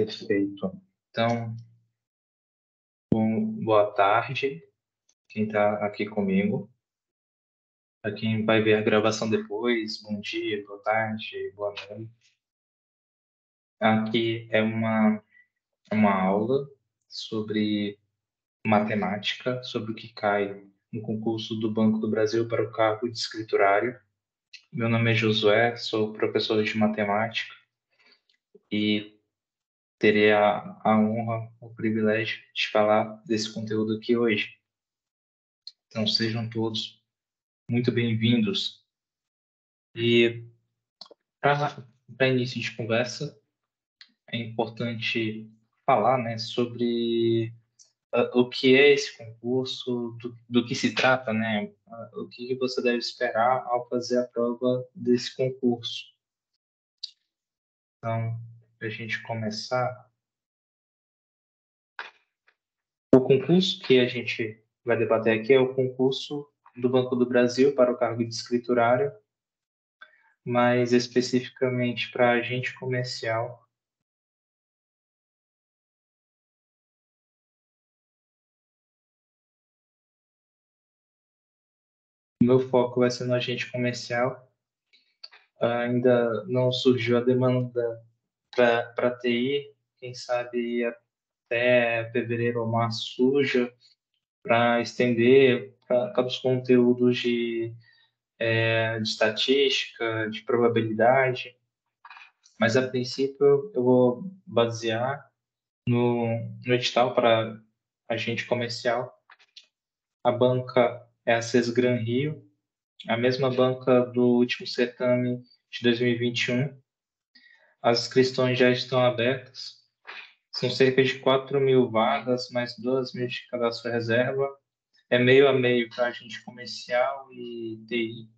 Perfeito. Então, boa tarde, quem está aqui comigo. Para quem vai ver a gravação depois, bom dia, boa tarde, boa noite. Aqui é uma aula sobre matemática, sobre o que cai no concurso do Banco do Brasil para o cargo de escriturário. Meu nome é Josué, sou professor de matemática e terei a honra, o privilégio de falar desse conteúdo aqui hoje. Então, sejam todos muito bem-vindos. E para início de conversa, é importante falar, né, sobre o que é esse concurso, do que se trata, né, o que você deve esperar ao fazer a prova desse concurso. Então, para a gente começar, o concurso que a gente vai debater aqui é o concurso do Banco do Brasil para o cargo de escriturário, mais especificamente para agente comercial. O meu foco vai ser no agente comercial. Ainda não surgiu a demanda para TI, quem sabe até fevereiro ou março surja, para estender para os conteúdos de estatística, de probabilidade. Mas, a princípio, eu vou basear no edital para agente comercial. A banca é a Sesgran Rio, a mesma banca do último certame de 2021. As inscrições já estão abertas. São cerca de 4.000 vagas, mais 2.000 de cadastro reserva. É meio a meio para agente comercial e TI.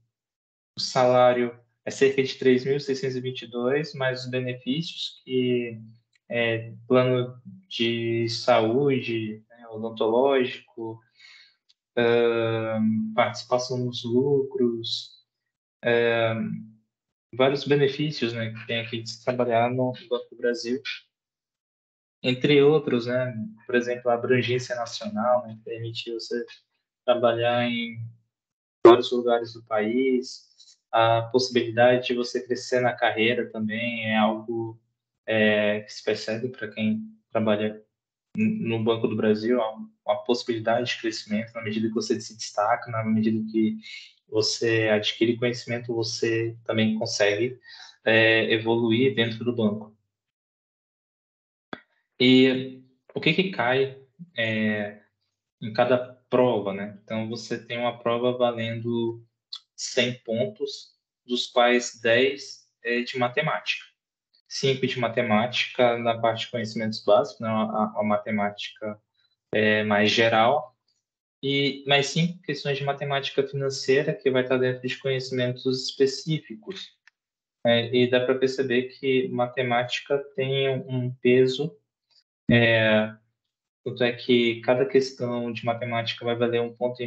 O salário é cerca de 3.622, mais os benefícios, que é plano de saúde, né, odontológico, participação nos lucros, vários benefícios, né, que tem aqui de se trabalhar no Banco do Brasil. Entre outros, né, por exemplo, a abrangência nacional, né, permite você trabalhar em vários lugares do país. A possibilidade de você crescer na carreira também é algo que se percebe para quem trabalha no Banco do Brasil. Há uma possibilidade de crescimento na medida que você se destaca, na medida que você adquire conhecimento, você também consegue evoluir dentro do banco. E o que cai em cada prova, né? Então, você tem uma prova valendo 100 pontos, dos quais 10 é de matemática. 5 de matemática na parte de conhecimentos básicos, né? A matemática mais geral, e mais 5 questões de matemática financeira, que vai estar dentro de conhecimentos específicos. E dá para perceber que matemática tem um peso. Tanto é que cada questão de matemática vai valer 1,5 ponto.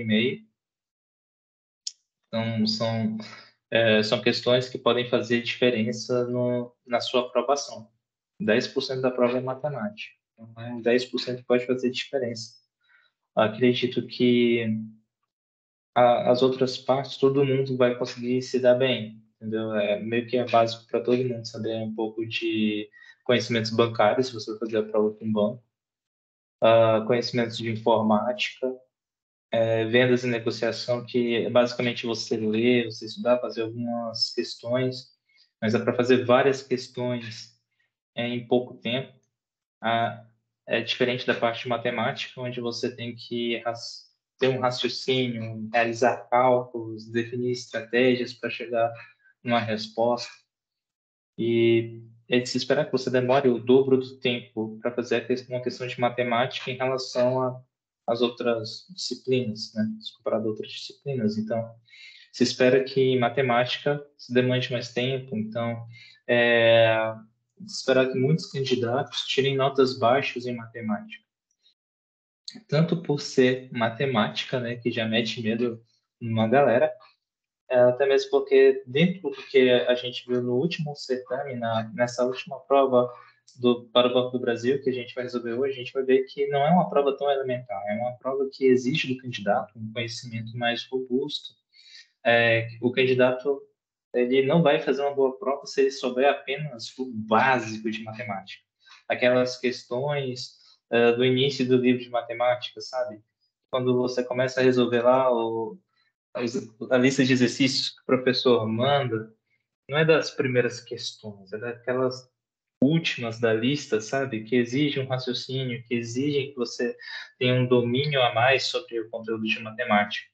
Então, são questões que podem fazer diferença na sua aprovação. 10% da prova é matemática. Então, 10% pode fazer diferença. Acredito que as outras partes, todo mundo vai conseguir se dar bem, entendeu? Meio que é básico para todo mundo saber um pouco de conhecimentos bancários, se você for fazer a prova com um banco, conhecimentos de informática, vendas e negociação, que é basicamente você ler, você estudar, fazer algumas questões, mas é para fazer várias questões em pouco tempo. É diferente da parte de matemática, onde você tem que ter um raciocínio, realizar cálculos, definir estratégias para chegar numa resposta. E é de se esperar que você demore o dobro do tempo para fazer uma questão de matemática em relação às outras disciplinas, né? Se comparado a outras disciplinas. Então, se espera que em matemática se demande mais tempo. Então, se esperar que muitos candidatos tirem notas baixas em matemática. Tanto por ser matemática, né, que já mete medo numa galera, até mesmo porque dentro do que a gente viu no último certame, nessa última prova, para o Banco do Brasil, que a gente vai resolver hoje, a gente vai ver que não é uma prova tão elementar, é uma prova que exige do candidato um conhecimento mais robusto. O candidato ele não vai fazer uma boa prova se ele souber apenas o básico de matemática. Aquelas questões do início do livro de matemática, sabe? Quando você começa a resolver lá a lista de exercícios que o professor manda, não é das primeiras questões, é daquelas últimas da lista, sabe? Que exigem um raciocínio, que exigem que você tenha um domínio a mais sobre o conteúdo de matemática.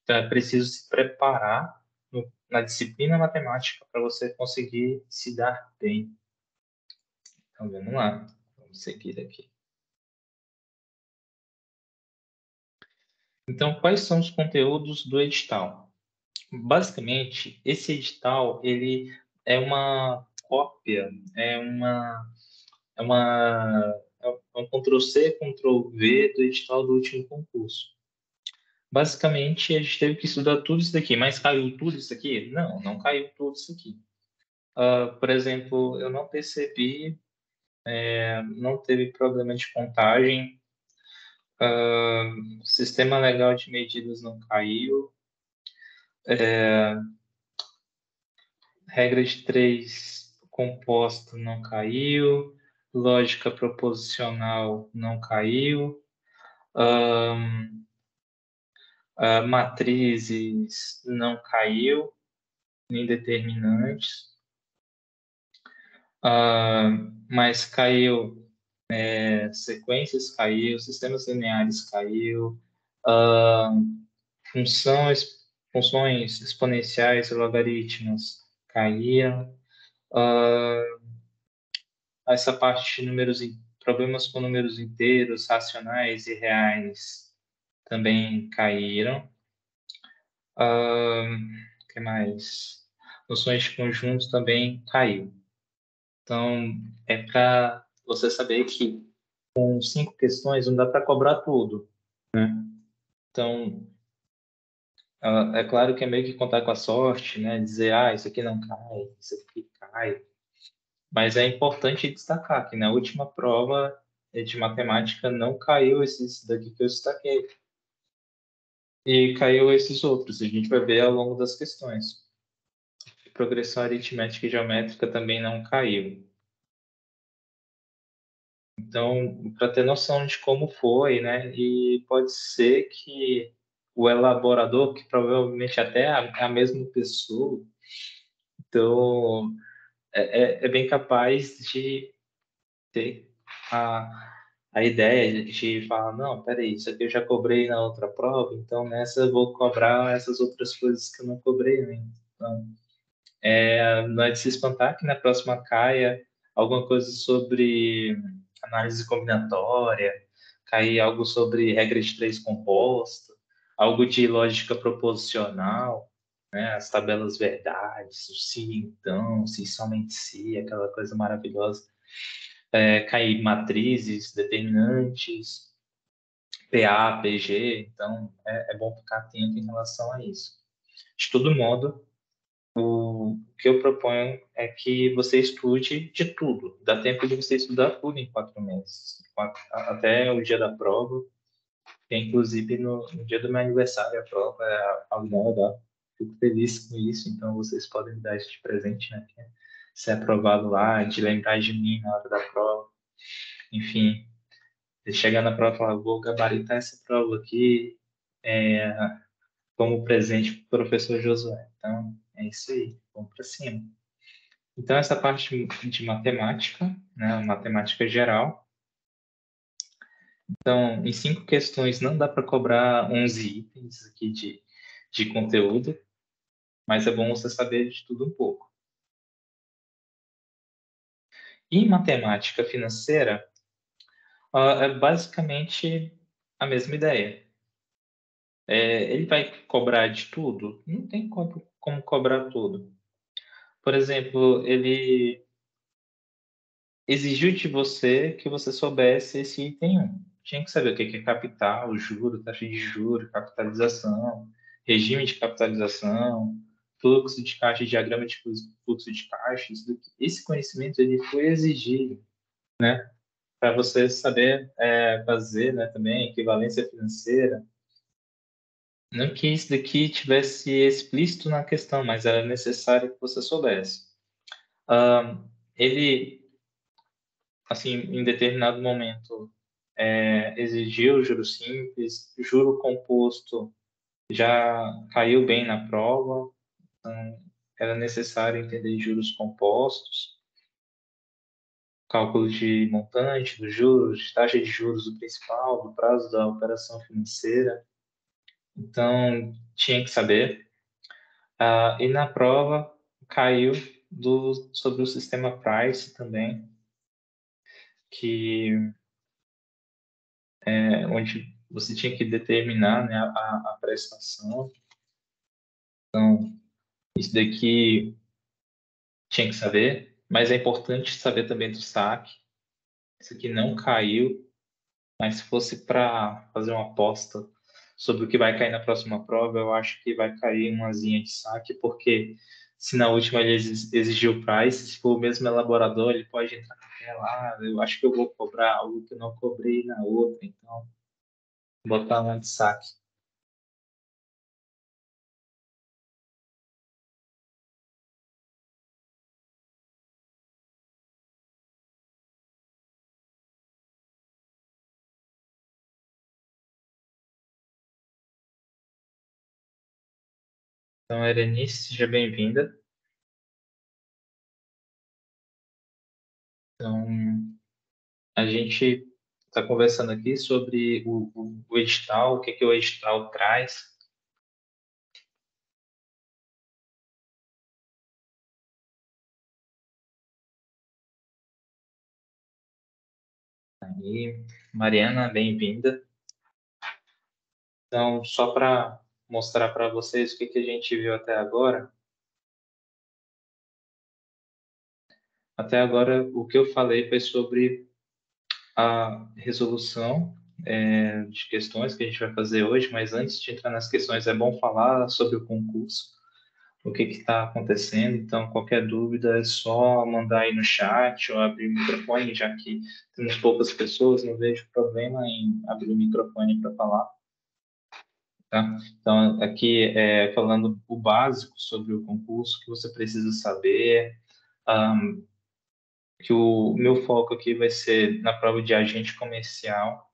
Então, é preciso se preparar na disciplina matemática para você conseguir se dar bem. Então, vamos lá. Vamos seguir aqui. Então, quais são os conteúdos do edital? Basicamente, esse edital, ele é uma cópia, é uma, é um Ctrl+C, Ctrl+V do edital do último concurso. Basicamente, a gente teve que estudar tudo isso daqui, mas caiu tudo isso aqui? Não, não caiu tudo isso aqui. Por exemplo, eu não percebi, não teve problema de contagem, sistema legal de medidas não caiu, regra de três composta não caiu, lógica proposicional não caiu, matrizes não caiu, nem determinantes, mas caiu sequências caiu, sistemas lineares caiu, funções exponenciais e logaritmos caíram, essa parte de problemas com números inteiros, racionais e reais também caíram. O que mais? Noções de conjuntos também caiu. Então, é para você saber que com 5 questões não dá para cobrar tudo, né? Então, é claro que é meio que contar com a sorte, né? Dizer, isso aqui não cai, isso aqui cai. Mas é importante destacar que na última prova de matemática não caiu esses daqui que eu destaquei. E caiu esses outros. A gente vai ver ao longo das questões. Progressão aritmética e geométrica também não caiu. Então, para ter noção de como foi, né? E pode ser que o elaborador, que provavelmente até é a mesma pessoa, então é bem capaz de ter a ideia de falar, não, peraí, isso aqui eu já cobrei na outra prova, então nessa eu vou cobrar essas outras coisas que eu não cobrei ainda. Então, não é de se espantar que na próxima caia alguma coisa sobre análise combinatória, cair algo sobre regra de três composta, algo de lógica proposicional, né? As tabelas verdades, o se então, se somente se, aquela coisa maravilhosa. Cair matrizes, determinantes, PA, PG, então é bom ficar atento em relação a isso. De todo modo, o que eu proponho é que você estude de tudo. Dá tempo de você estudar tudo em 4 meses, até o dia da prova. Que inclusive no dia do meu aniversário a prova é algo da. Fico feliz com isso, então vocês podem me dar esse de presente, né? Ser aprovado lá, de lembrar de mim na hora da prova. Enfim, de chegar na prova e falar, vou gabaritar essa prova aqui é, como presente para o professor Josué. Então, é isso aí, vamos para cima. Então, essa parte de matemática, né, matemática geral. Então, em 5 questões não dá para cobrar 11 itens aqui de conteúdo, mas é bom você saber de tudo um pouco. E em matemática financeira, é basicamente a mesma ideia. Ele vai cobrar de tudo? Não tem como cobrar tudo. Por exemplo, ele exigiu de você que você soubesse esse item 1. Tinha que saber o que é capital, juro, taxa de juros, capitalização, regime de capitalização, fluxo de caixa, diagrama de fluxo de caixa. Esse conhecimento ele foi exigido. né? Para você saber fazer, né, também equivalência financeira. Não que isso daqui tivesse explícito na questão, mas era necessário que você soubesse. Ele, assim, em determinado momento, exigiu juro simples, juro composto já caiu bem na prova, então era necessário entender juros compostos, cálculo de montante dos juros, taxa de juros do principal, do prazo da operação financeira. Então, tinha que saber. E na prova caiu sobre o sistema Price também, que onde você tinha que determinar, né, a prestação. Então, isso daqui tinha que saber, mas é importante saber também do saque. Isso aqui não caiu, mas se fosse para fazer uma aposta sobre o que vai cair na próxima prova, eu acho que vai cair uma asinha de saque, porque se na última ele exigiu price, se for o mesmo elaborador, ele pode entrar naquela, eu acho que eu vou cobrar algo que eu não cobrei na outra, então botar uma de saque. Então, Erenice, seja bem-vinda. Então, a gente está conversando aqui sobre o edital, o que, que o edital traz. E Mariana, bem-vinda. Então, só para mostrar para vocês o que, que a gente viu até agora. Até agora, o que eu falei foi sobre a resolução de questões que a gente vai fazer hoje, mas antes de entrar nas questões, é bom falar sobre o concurso, o que está acontecendo. Então, qualquer dúvida é só mandar aí no chat ou abrir o microfone, já que temos poucas pessoas, não vejo problema em abrir o microfone para falar. Tá? Então, aqui falando o básico sobre o concurso que você precisa saber, que o meu foco aqui vai ser na prova de agente comercial,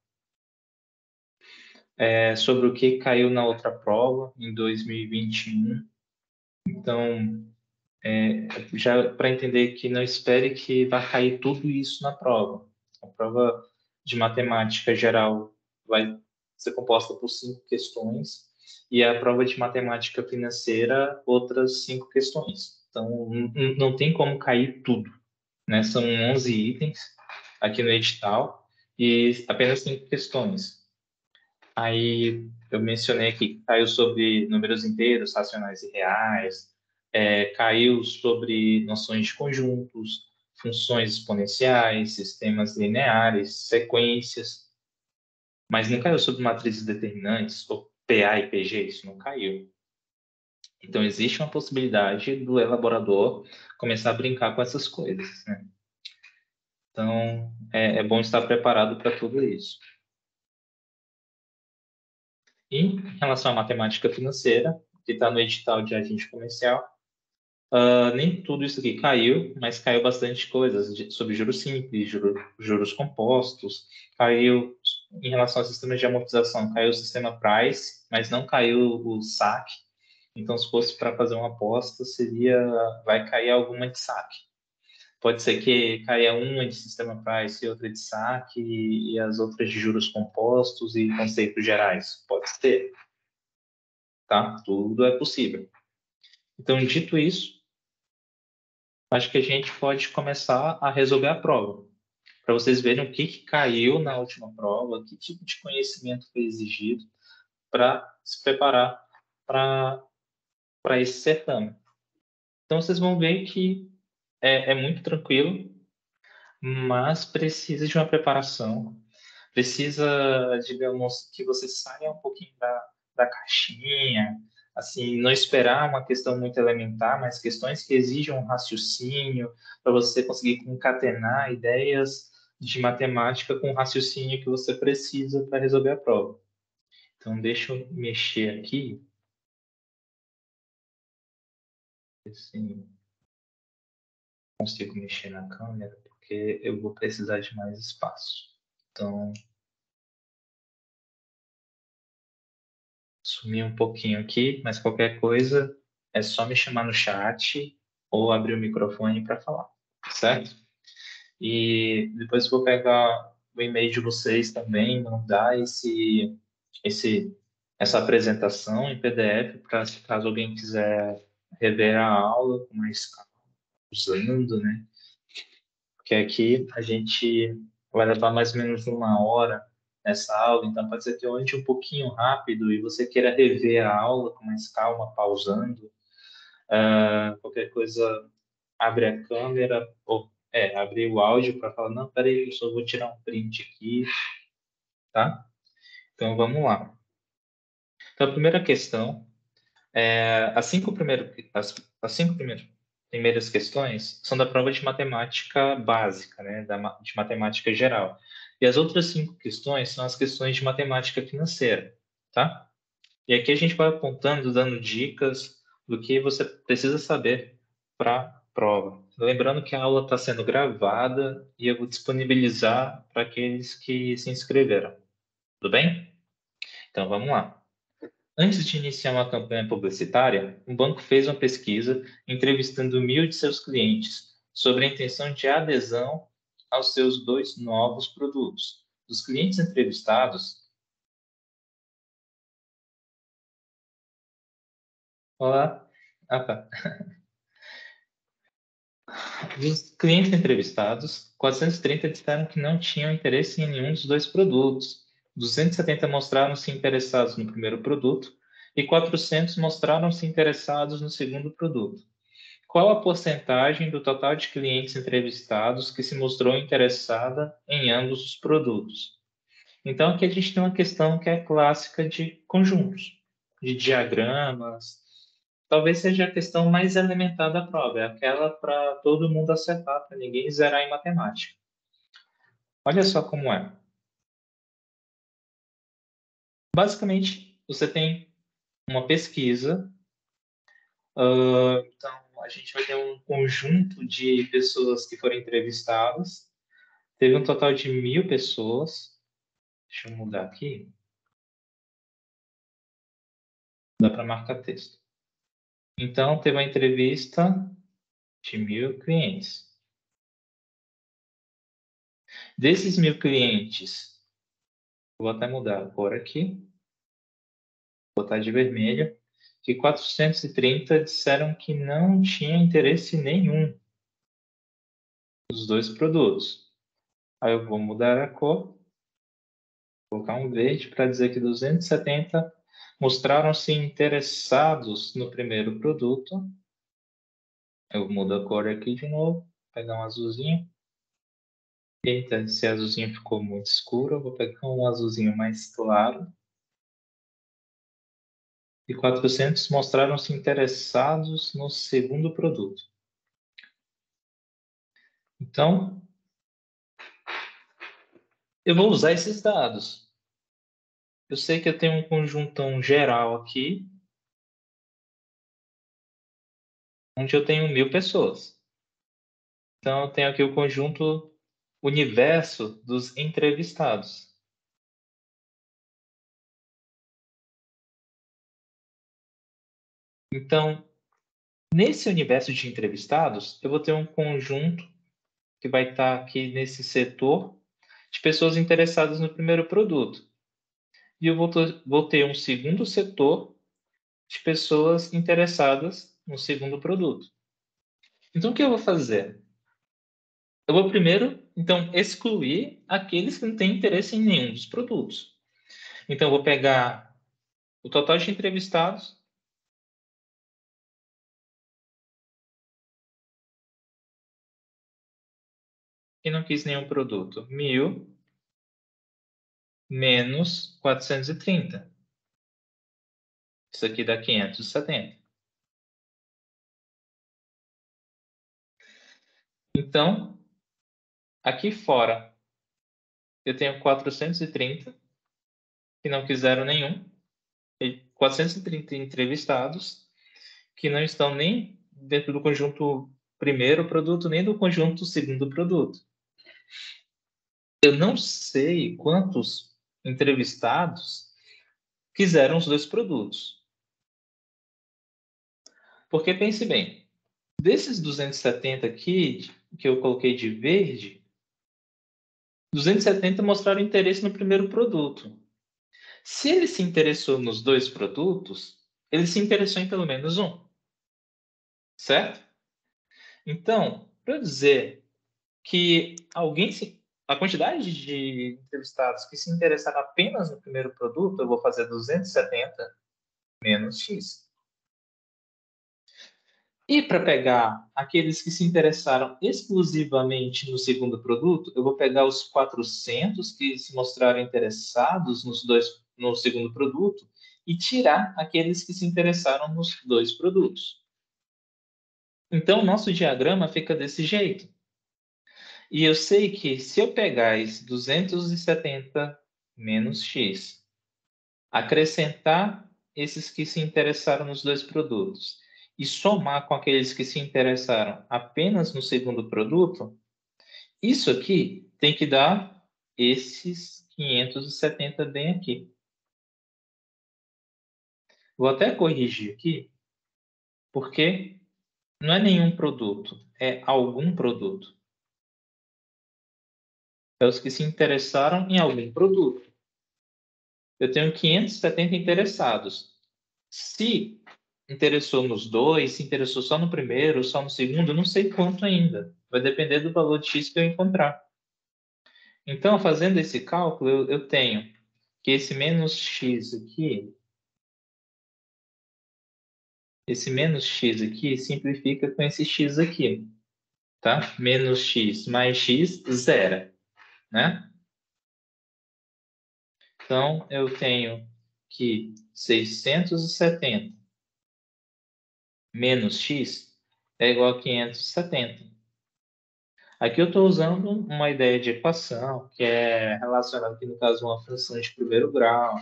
sobre o que caiu na outra prova em 2021. Então, já para entender que não espere que vai cair tudo isso na prova. A prova de matemática geral vai ser composta por 5 questões e a prova de matemática financeira outras 5 questões. Então, não tem como cair tudo, né? São 11 itens aqui no edital e apenas 5 questões. Aí eu mencionei aqui que caiu sobre números inteiros, racionais e reais, caiu sobre noções de conjuntos, funções exponenciais, sistemas lineares, sequências, mas não caiu sobre matrizes determinantes, ou PA e PG, isso não caiu. Então, existe uma possibilidade do elaborador começar a brincar com essas coisas, né? Então, é bom estar preparado para tudo isso. E, em relação à matemática financeira, que está no edital de agente comercial, nem tudo isso aqui caiu, mas caiu bastante coisas sobre juros simples, juros compostos, caiu em relação ao sistema de amortização, caiu o sistema Price, mas não caiu o saque. Então, se fosse para fazer uma aposta, vai cair alguma de saque. Pode ser que caia uma de sistema Price e outra de saque e as outras de juros compostos e conceitos gerais. Pode ser, tá? Tudo é possível. Então, dito isso, acho que a gente pode começar a resolver a prova, para vocês verem o que, que caiu na última prova, que tipo de conhecimento foi exigido para se preparar para esse certame. Então, vocês vão ver que é muito tranquilo, mas precisa de uma preparação, precisa, digamos, que você saia um pouquinho da caixinha, assim, não esperar uma questão muito elementar, mas questões que exijam um raciocínio para você conseguir concatenar ideias de matemática com o raciocínio que você precisa para resolver a prova. Então, deixa eu mexer aqui. Assim, consigo mexer na câmera, porque eu vou precisar de mais espaço. Então, sumi um pouquinho aqui, mas qualquer coisa é só me chamar no chat ou abrir o microfone para falar, certo? E depois eu vou pegar o e-mail de vocês também, mandar essa apresentação em PDF para caso alguém quiser rever a aula com mais calma, usando, né? Porque aqui a gente vai levar mais ou menos 1 hora nessa aula, então pode ser que eu ande um pouquinho rápido e você queira rever a aula com mais calma, pausando. Qualquer coisa, abre a câmera, ou abre o áudio para falar, não, peraí, eu só vou tirar um print aqui, tá? Então vamos lá. Então a primeira questão, as cinco primeiras questões são da prova de matemática básica, né, de matemática geral. E as outras 5 questões são as questões de matemática financeira, tá? E aqui a gente vai apontando, dando dicas do que você precisa saber para a prova. Lembrando que a aula está sendo gravada e eu vou disponibilizar para aqueles que se inscreveram. Tudo bem? Então vamos lá. Antes de iniciar uma campanha publicitária, o banco fez uma pesquisa entrevistando 1.000 de seus clientes sobre a intenção de adesão aos seus 2 novos produtos. Dos clientes entrevistados, olá, tá. Dos clientes entrevistados, 430 disseram que não tinham interesse em nenhum dos 2 produtos. 270 mostraram-se interessados no primeiro produto e 400 mostraram-se interessados no segundo produto. Qual a porcentagem do total de clientes entrevistados que se mostrou interessada em ambos os produtos? Então, aqui a gente tem uma questão que é clássica de conjuntos, de diagramas. Talvez seja a questão mais elementar da prova, é aquela para todo mundo acertar, para ninguém zerar em matemática. Olha só como é. Basicamente, você tem uma pesquisa, então a gente vai ter um conjunto de pessoas que foram entrevistadas. Teve um total de 1.000 pessoas. Deixa eu mudar aqui. Dá para marcar texto. Então, teve uma entrevista de 1.000 clientes. Desses 1.000 clientes, vou até mudar a cor aqui, vou botar de vermelho, que 430 disseram que não tinha interesse nenhum nos 2 produtos. Aí eu vou mudar a cor, colocar um verde para dizer que 270 mostraram-se interessados no primeiro produto. Eu mudo a cor aqui de novo, pegar um azulzinho. Eita, esse azulzinho ficou muito escuro, eu vou pegar um azulzinho mais claro. E 400 mostraram-se interessados no segundo produto. Então, eu vou usar esses dados. Eu sei que eu tenho um conjuntão geral aqui, onde eu tenho 1.000 pessoas. Então, eu tenho aqui o conjunto universo dos entrevistados. Então, nesse universo de entrevistados, eu vou ter um conjunto que vai estar aqui nesse setor de pessoas interessadas no primeiro produto. E eu vou ter um segundo setor de pessoas interessadas no segundo produto. Então, o que eu vou fazer? Eu vou primeiro, então, excluir aqueles que não têm interesse em nenhum dos produtos. Então, eu vou pegar o total de entrevistados que não quis nenhum produto. 1.000 menos 430. Isso aqui dá 570. Então, aqui fora eu tenho 430 que não quiseram nenhum, e 430 entrevistados que não estão nem dentro do conjunto primeiro produto, nem do conjunto segundo produto. Eu não sei quantos entrevistados quiseram os dois produtos. Porque pense bem, desses 270 aqui, que eu coloquei de verde, 270 mostraram interesse no primeiro produto. Se ele se interessou nos dois produtos, ele se interessou em pelo menos um. Certo? Então, para eu dizer que a quantidade de entrevistados que se interessaram apenas no primeiro produto, eu vou fazer 270 menos X. E para pegar aqueles que se interessaram exclusivamente no segundo produto, eu vou pegar os 400 que se mostraram interessados no segundo produto e tirar aqueles que se interessaram nos dois produtos. Então, o nosso diagrama fica desse jeito. E eu sei que se eu pegar esse 270 menos X, acrescentar esses que se interessaram nos dois produtos e somar com aqueles que se interessaram apenas no segundo produto, isso aqui tem que dar esses 570 bem aqui. Vou até corrigir aqui, porque não é nenhum produto, é algum produto. É os que se interessaram em algum produto. Eu tenho 570 interessados. Se interessou nos dois, se interessou só no primeiro, só no segundo, não sei quanto ainda. Vai depender do valor de X que eu encontrar. Então, fazendo esse cálculo, eu tenho que esse menos X aqui, simplifica com esse X aqui, tá? Menos X mais X, zero, né? Então, eu tenho que 670 menos X é igual a 570. Aqui eu estou usando uma ideia de equação, que é relacionada aqui, no caso, a uma função de primeiro grau,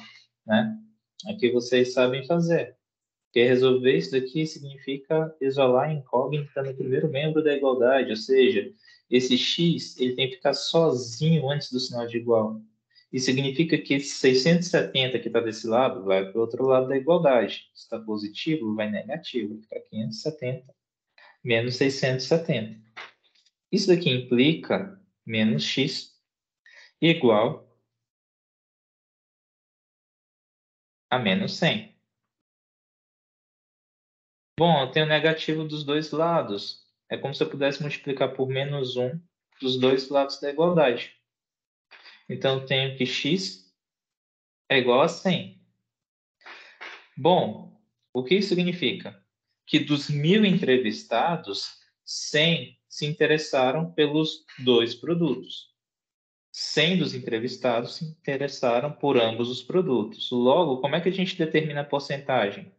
né? Aqui vocês sabem fazer. Porque resolver isso daqui significa isolar a incógnita no primeiro membro da igualdade, ou seja, esse x ele tem que ficar sozinho antes do sinal de igual. Isso significa que esse 670 que está desse lado vai para o outro lado da igualdade. Se está positivo, vai negativo, vai ficar 570 menos 670. Isso daqui implica menos x igual a menos 100. Bom, eu tenho negativo dos dois lados. É como se eu pudesse multiplicar por menos 1 dos dois lados da igualdade. Então, eu tenho que x é igual a 100. Bom, o que isso significa? Que dos 1.000 entrevistados, 100 se interessaram pelos dois produtos. 100 dos entrevistados se interessaram por ambos os produtos. Logo, como é que a gente determina a porcentagem?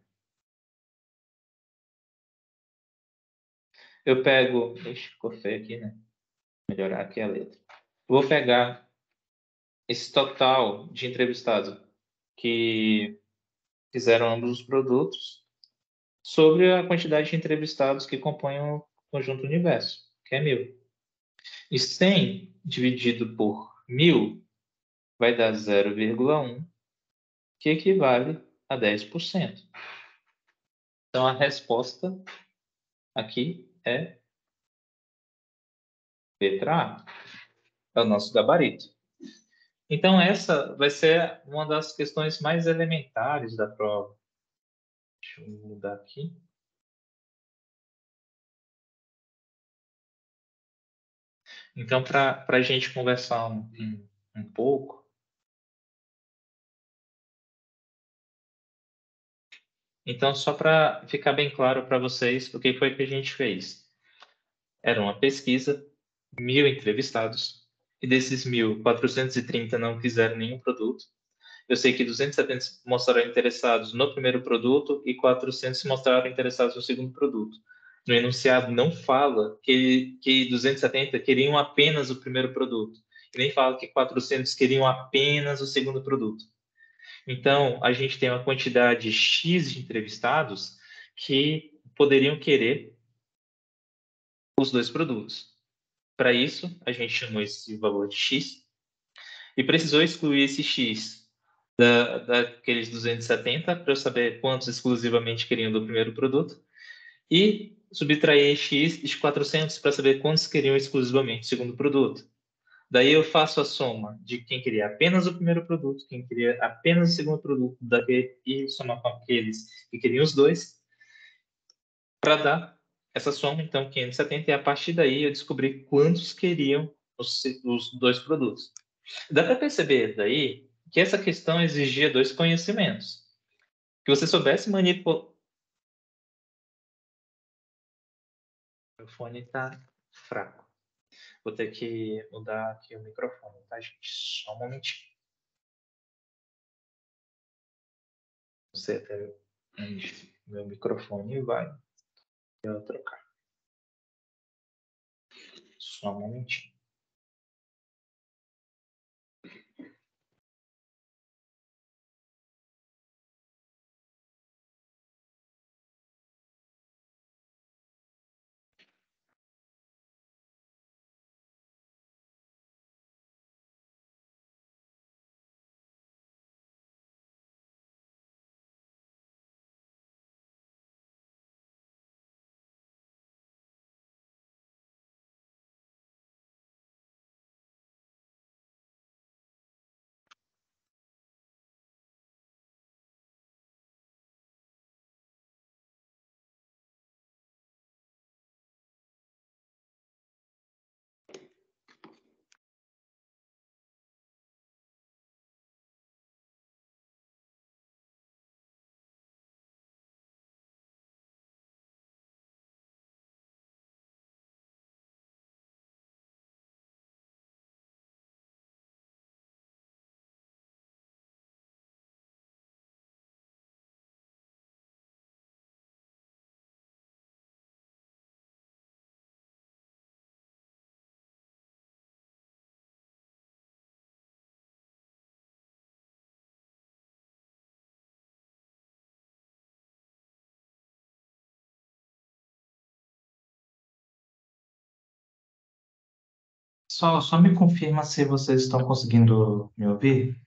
Eu pego... Ixi, ficou feio aqui, né? Melhorar aqui a letra. Vou pegar esse total de entrevistados que fizeram ambos os produtos sobre a quantidade de entrevistados que compõem o conjunto universo, que é 1.000. E 100 dividido por 1.000 vai dar 0,1, que equivale a 10%. Então, a resposta aqui é letra A, é o nosso gabarito. Então, essa vai ser uma das questões mais elementares da prova. Deixa eu mudar aqui. Então, para a gente conversar um pouco, então, só para ficar bem claro para vocês o que foi que a gente fez. Era uma pesquisa, 1.000 entrevistados, e desses 1.000, 430 não fizeram nenhum produto. Eu sei que 270 se mostraram interessados no primeiro produto e 400 se mostraram interessados no segundo produto. No enunciado não fala que 270 queriam apenas o primeiro produto. nem fala que 400 queriam apenas o segundo produto. Então, a gente tem uma quantidade X de entrevistados que poderiam querer os dois produtos. Para isso, a gente chamou esse valor de X e precisou excluir esse X daqueles 270 para eu saber quantos exclusivamente queriam do primeiro produto e subtrair X de 400 para saber quantos queriam exclusivamente o segundo produto. Daí eu faço a soma de quem queria apenas o primeiro produto, quem queria apenas o segundo produto, e somar com aqueles que queriam os dois, para dar essa soma, então 570, e a partir daí eu descobri quantos queriam os dois produtos. Dá para perceber daí que essa questão exigia dois conhecimentos. Que você soubesse manipular... O microfone está fraco. Vou ter que mudar aqui o microfone, tá, gente? Só um momentinho. Não sei até onde meu microfone vai. Eu vou trocar. Só um momentinho. Só me confirma se vocês estão conseguindo me ouvir.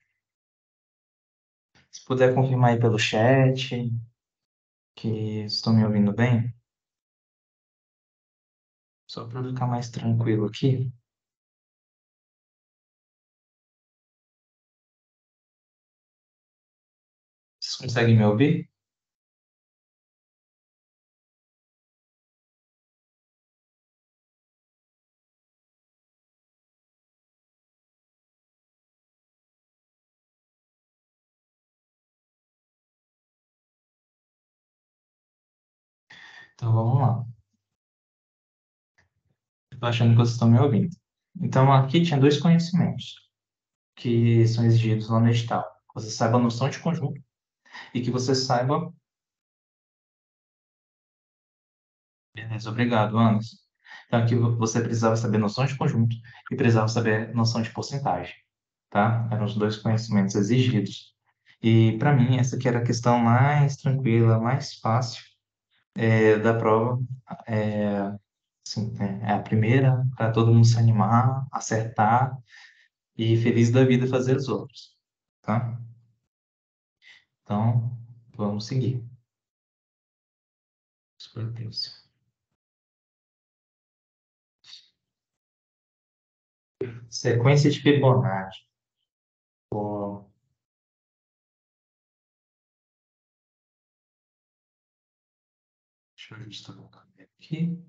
Se puder confirmar aí pelo chat que estão me ouvindo bem, só para ficar mais tranquilo aqui. Vocês conseguem me ouvir? Então vamos lá. Estou achando que vocês estão me ouvindo. Então aqui tinha dois conhecimentos que são exigidos lá no edital. Que você saiba a noção de conjunto e que você saiba. Beleza, obrigado, Anderson. Então aqui você precisava saber noção de conjunto e precisava saber noção de porcentagem, tá? Eram os dois conhecimentos exigidos. E para mim essa aqui era a questão mais tranquila, mais fácil da prova. É, assim, é a primeira para todo mundo se animar, acertar e feliz da vida fazer os outros, tá? Então, vamos seguir. Super Deus. Sequência de Fibonacci. Pô, deixa eu ajustar o cabelo aqui.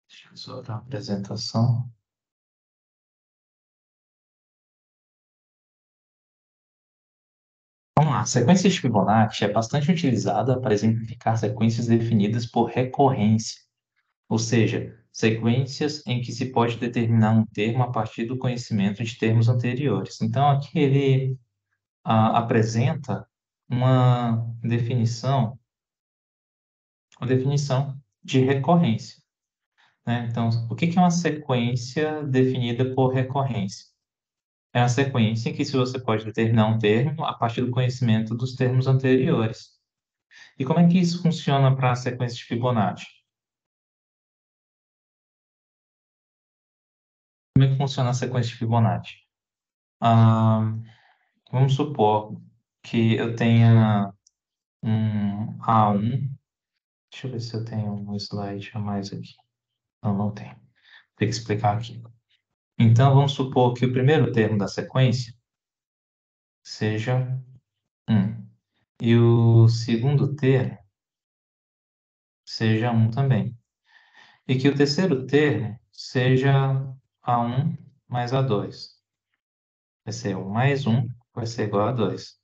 Deixa eu só dar uma apresentação. Vamos lá. A sequência de Fibonacci é bastante utilizada para exemplificar sequências definidas por recorrência, ou seja, sequências em que se pode determinar um termo a partir do conhecimento de termos anteriores. Então, aqui ele apresenta uma definição de recorrência, né? Então, o que que é uma sequência definida por recorrência? É uma sequência em que se você pode determinar um termo a partir do conhecimento dos termos anteriores. E como é que isso funciona para a sequência de Fibonacci? Como é que funciona a sequência de Fibonacci? Ah, vamos supor que eu tenha um A1. Deixa eu ver se eu tenho um slide a mais aqui. Não, não tenho. Tem que explicar aqui. Então, vamos supor que o primeiro termo da sequência seja 1. E o segundo termo seja 1 também. E que o terceiro termo seja A1 mais A2. Vai ser 1 mais 1, vai ser igual a 2.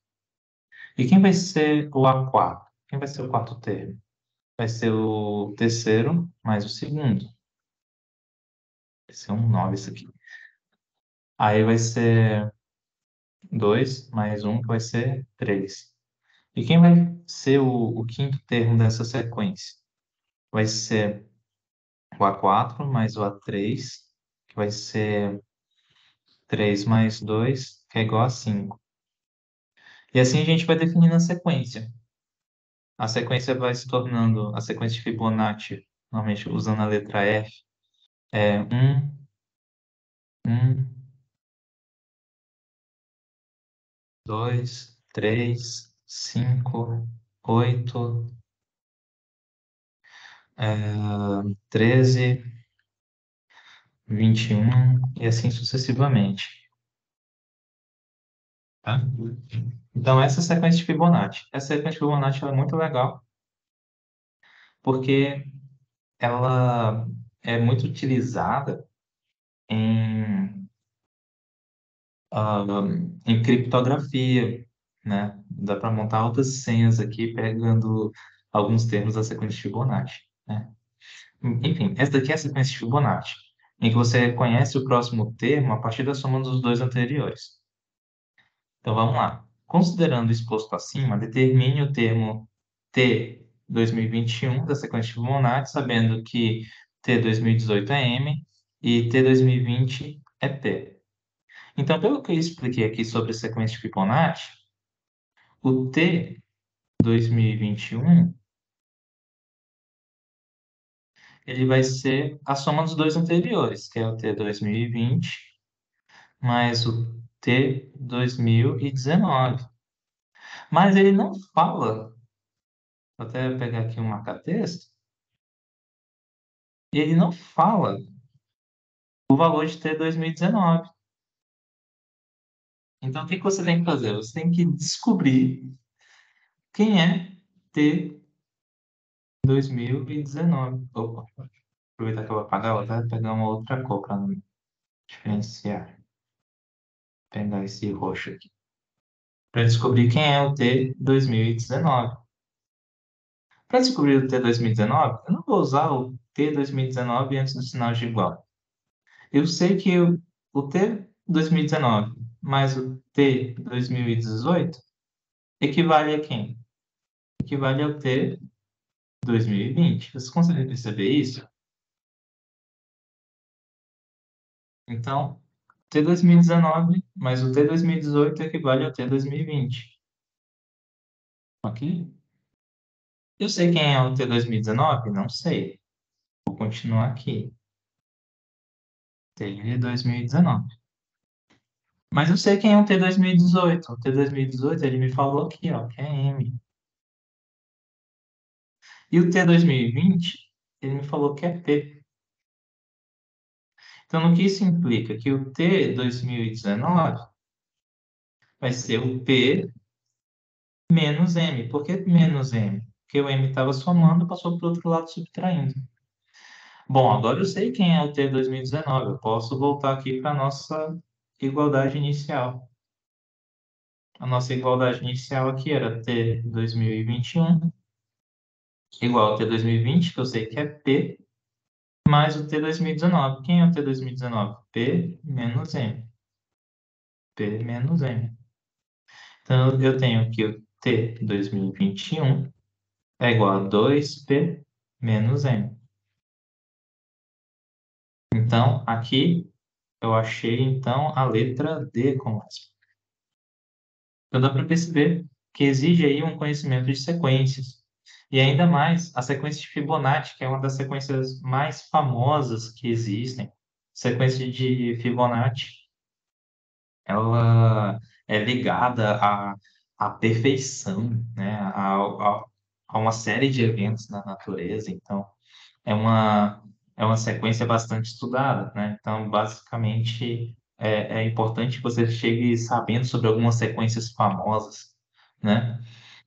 E quem vai ser o A4? Quem vai ser o quarto termo? Vai ser o terceiro mais o segundo. Vai ser um 9 isso aqui. Aí vai ser 2 mais 1, que vai ser 3. E quem vai ser o quinto termo dessa sequência? Vai ser o A4 mais o A3, que vai ser 3 mais 2, que é igual a 5. E assim a gente vai definindo a sequência. A sequência vai se tornando a sequência de Fibonacci, normalmente usando a letra F, é 1, 1, 2, 3, 5, 8, 13, 21 e assim sucessivamente. Tá? Então, essa é a sequência de Fibonacci. Essa sequência de Fibonacci ela é muito legal porque ela é muito utilizada em, ah, em criptografia, né? Dá para montar altas senhas aqui pegando alguns termos da sequência de Fibonacci, né? Enfim, essa daqui é a sequência de Fibonacci, em que você conhece o próximo termo a partir da soma dos dois anteriores. Então vamos lá. Considerando o exposto acima, determine o termo T 2021 da sequência de Fibonacci, sabendo que T 2018 é M e T 2020 é P. Então, pelo que eu expliquei aqui sobre a sequência de Fibonacci, o T 2021 ele vai ser a soma dos dois anteriores, que é o T 2020 mais o T 2019. Mas ele não fala, vou até pegar aqui um marca-texto, ele não fala o valor de T 2019. Então, o que que você tem que fazer? Você tem que descobrir quem é T 2019. Opa, aproveitar que eu vou apagar, vou até pegar uma outra cor para não diferenciar. Pegar esse roxo aqui. Para descobrir quem é o T 2019. Para descobrir o T 2019, eu não vou usar o T 2019 antes do sinal de igual. Eu sei que o T 2019 mais o T 2018 equivale a quem? Equivale ao T 2020. Você consegue perceber isso? Então, T 2019 mais o T 2018 equivale ao T 2020. Ok? Eu sei quem é o T 2019? Não sei. Vou continuar aqui. T 2019. Mas eu sei quem é o T 2018. O T 2018 ele me falou aqui, ó, que é M. E o T 2020 ele me falou que é P. Então, no que isso implica? Que o T 2019 vai ser o P menos M. Por que menos M? Porque o M estava somando, passou para o outro lado subtraindo. Bom, agora eu sei quem é o T 2019. Eu posso voltar aqui para a nossa igualdade inicial. A nossa igualdade inicial aqui era T 2021 igual ao T 2020, que eu sei que é P, mais o T 2019. Quem é o T 2019? P menos M. P menos M. Então, eu tenho aqui o T 2021 é igual a 2P menos M. Então, aqui eu achei então a letra D como resposta. Então dá para perceber que exige aí um conhecimento de sequências. E ainda mais a sequência de Fibonacci, que é uma das sequências mais famosas que existem. Sequência de Fibonacci, ela é ligada à perfeição, né? A uma série de eventos na natureza. Então, é é uma sequência bastante estudada, né? Então, basicamente, é importante que você chegue sabendo sobre algumas sequências famosas, né?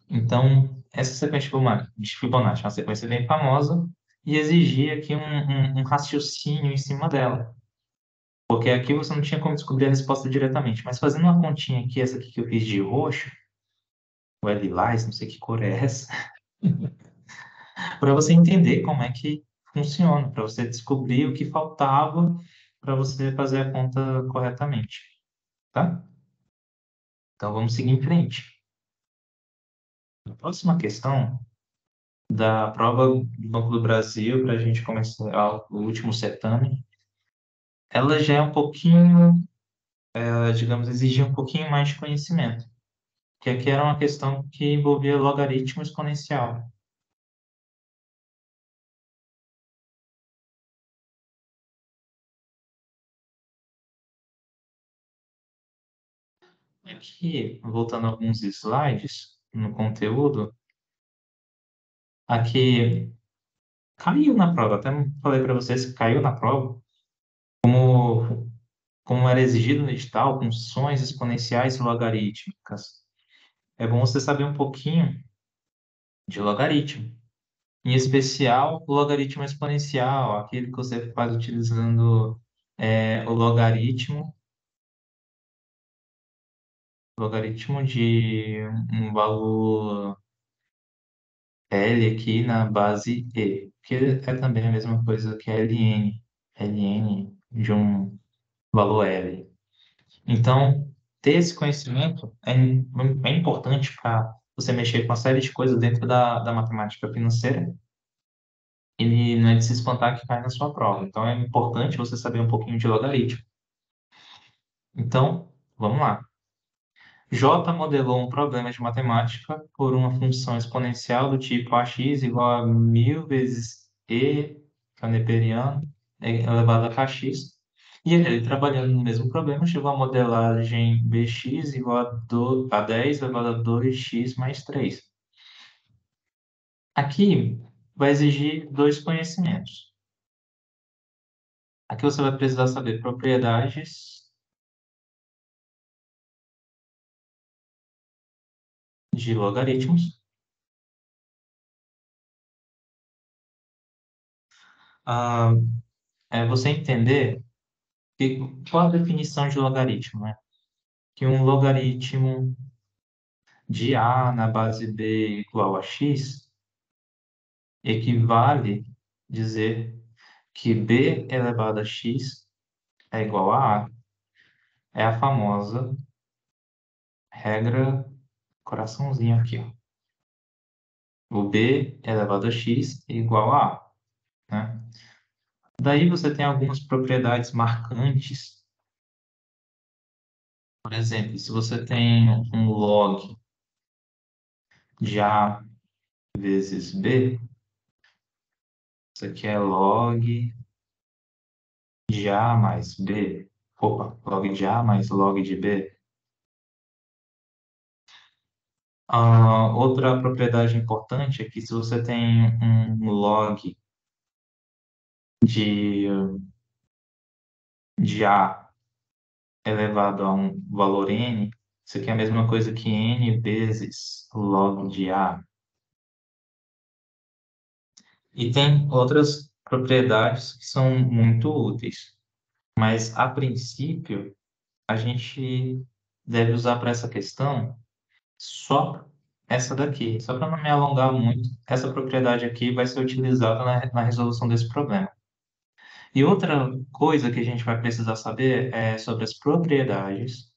Então, essa sequência de Fibonacci é uma sequência bem famosa e exigia aqui um raciocínio em cima dela, porque aqui você não tinha como descobrir a resposta diretamente, mas fazendo uma continha aqui, essa aqui que eu fiz de roxo, ou é lilás, não sei que cor é essa, para você entender como é que funciona, para você descobrir o que faltava para você fazer a conta corretamente, tá? Então vamos seguir em frente. A próxima questão da prova do Banco do Brasil, para a gente começar o último certame, ela já é um pouquinho, digamos, exigia um pouquinho mais de conhecimento, que aqui era uma questão que envolvia logaritmo exponencial. Aqui, voltando alguns slides no conteúdo, aqui caiu na prova, até falei para vocês que caiu na prova, como era exigido no edital, funções exponenciais logarítmicas. É bom você saber um pouquinho de logaritmo. Em especial, o logaritmo exponencial, aquele que você faz utilizando o logaritmo de um valor L aqui na base E, que é também a mesma coisa que ln de um valor L. Então, ter esse conhecimento é importante para você mexer com uma série de coisas dentro da matemática financeira e não é de se espantar que cai na sua prova. Então, é importante você saber um pouquinho de logaritmo. Então, vamos lá. J modelou um problema de matemática por uma função exponencial do tipo ax igual a 1000 vezes e, que é o neperiano, elevado a kx. E ele, trabalhando no mesmo problema, chegou à modelagem bx igual a 10 elevado a 2x mais 3. Aqui vai exigir dois conhecimentos. Aqui você vai precisar saber propriedades de logaritmos. Ah, você entender qual a definição de logaritmo, né? Que um logaritmo de a na base b igual a x equivale dizer que b elevado a x é igual a A. É a famosa regra coraçãozinho aqui, ó. O b elevado a x é igual a A, né? Daí você tem algumas propriedades marcantes. Por exemplo, se você tem um log de A vezes B, isso aqui é log de A mais B. Opa, log de A mais log de B. Outra propriedade importante é que se você tem um log de, de A elevado a um valor n, isso aqui é a mesma coisa que n vezes log de A. E tem outras propriedades que são muito úteis, mas a princípio a gente deve usar para essa questão só essa daqui, só para não me alongar muito, essa propriedade aqui vai ser utilizada na resolução desse problema. E outra coisa que a gente vai precisar saber é sobre as propriedades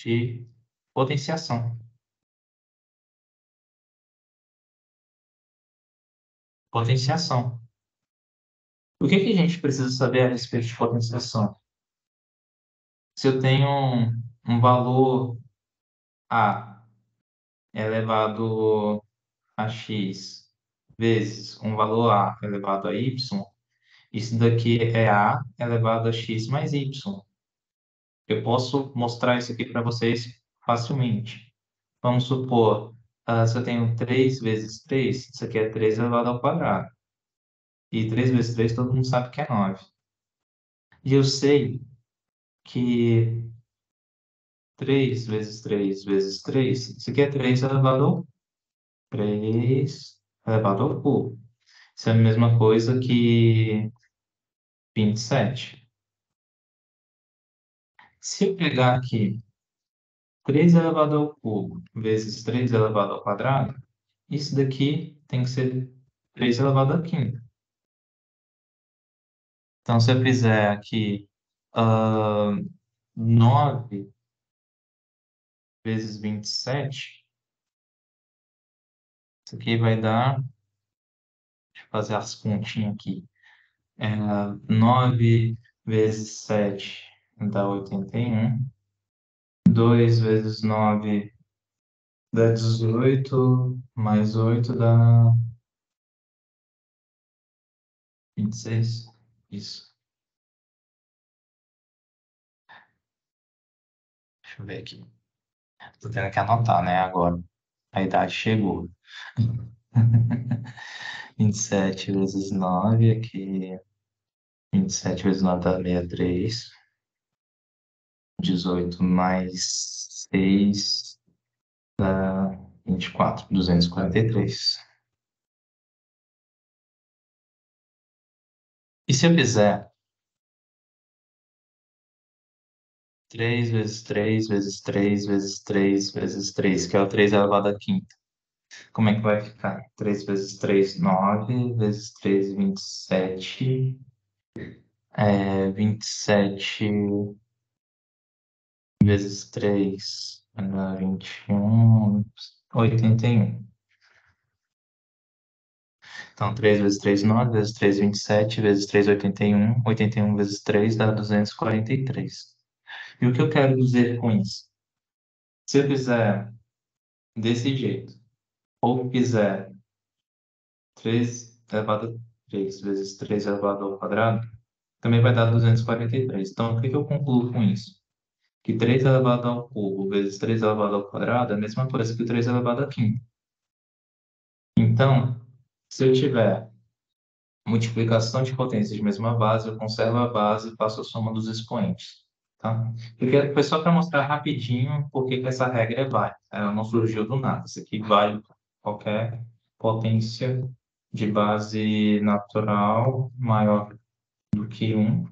de potenciação. Potenciação. O que que a gente precisa saber a respeito de potenciação? Se eu tenho um valor A elevado a x vezes um valor A elevado a y, isso daqui é A elevado a x mais y. Eu posso mostrar isso aqui para vocês facilmente. Vamos supor, se eu tenho 3 vezes 3, isso aqui é 3 elevado ao quadrado. E 3 vezes 3 todo mundo sabe que é 9. E eu sei que 3 vezes 3 vezes 3, isso aqui é 3 elevado ao 3 elevado ao cubo. Isso é a mesma coisa que 27. Se eu pegar aqui 3 elevado ao cubo vezes 3 elevado ao quadrado, isso daqui tem que ser 3 elevado à quinta. Então, se eu fizer aqui 9 vezes 27, isso aqui vai dar, deixa eu fazer as continhas aqui, 9 vezes 7 dá 81, 2 vezes 9 dá 18, mais 8 dá 26. Isso. Deixa eu ver aqui. Tô tendo que anotar, né, agora. A idade chegou. 27 vezes 9 aqui. 27 vezes 9 dá 63. 18 mais 6 dá 24. 243. E se eu fizer 3 vezes 3 vezes 3 vezes 3 vezes 3, que é o 3 elevado à quinta? Como é que vai ficar? 3 vezes 3, 9, vezes 3, 27. 27 vezes 3 dá 21, 81. Então, 3 vezes 3, 9, vezes 3, 27, vezes 3, 81. 81 vezes 3 dá 243. E o que eu quero dizer com isso? Se eu fizer desse jeito, ou fizer 3 elevado a 3 vezes 3 elevado ao quadrado, também vai dar 243. Então, o que que eu concluo com isso? Que 3 elevado ao cubo vezes 3 elevado ao quadrado é a mesma coisa que 3 elevado à quinta. Então, se eu tiver multiplicação de potências de mesma base, eu conservo a base e faço a soma dos expoentes. Tá? Foi só para mostrar rapidinho por que que essa regra é válida. Ela não surgiu do nada. Isso aqui vale para qualquer potência de base natural maior do que 1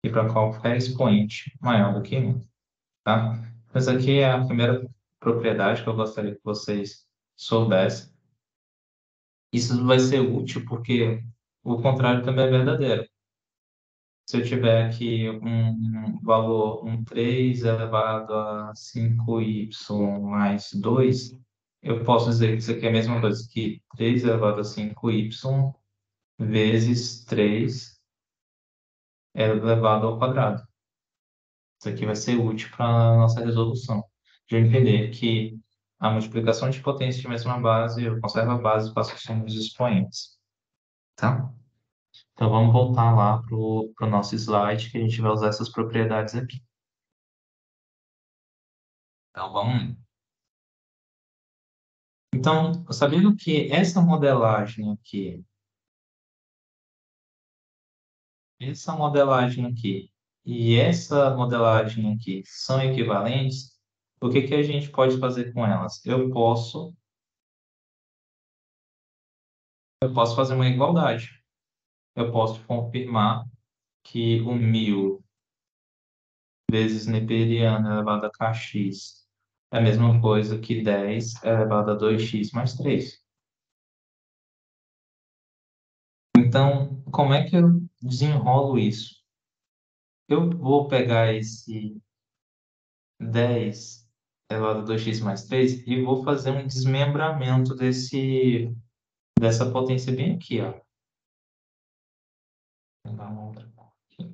e para qualquer expoente maior do que 1. Tá? Essa aqui é a primeira propriedade que eu gostaria que vocês soubessem. Isso vai ser útil porque o contrário também é verdadeiro. Se eu tiver aqui um valor, um 3 elevado a 5y mais 2, eu posso dizer que isso aqui é a mesma coisa que 3 elevado a 5y vezes 3 elevado ao quadrado. Isso aqui vai ser útil para a nossa resolução. De eu entender que a multiplicação de potência de mesma base, eu conservo a base e faço a soma dos expoentes. Tá? Então vamos voltar lá para o nosso slide que a gente vai usar essas propriedades aqui. Então vamos. Então, sabendo que essa modelagem aqui e essa modelagem aqui são equivalentes, o que que a gente pode fazer com elas? Eu posso fazer uma igualdade. Eu posso confirmar que o 1000 vezes neperiano elevado a kx é a mesma coisa que 10 elevado a 2x mais 3. Então, como é que eu desenrolo isso? Eu vou pegar esse 10 elevado a 2x mais 3 e vou fazer um desmembramento dessa potência bem aqui, ó. Vou dar uma outra cor aqui.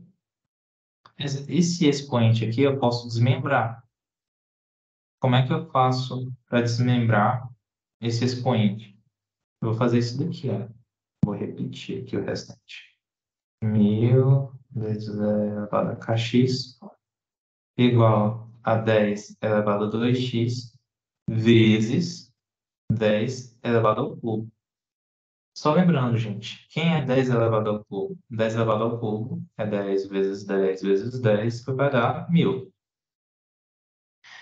Esse expoente aqui eu posso desmembrar. Como é que eu faço para desmembrar esse expoente? Eu vou fazer isso daqui, ó. Vou repetir aqui o restante. 1000 vezes elevado a kx igual a 10 elevado a 2x vezes 10 elevado ao cubo. Só lembrando, gente, quem é 10 elevado ao cubo? 10 elevado ao cubo é 10 vezes 10 vezes 10, que vai dar 1000.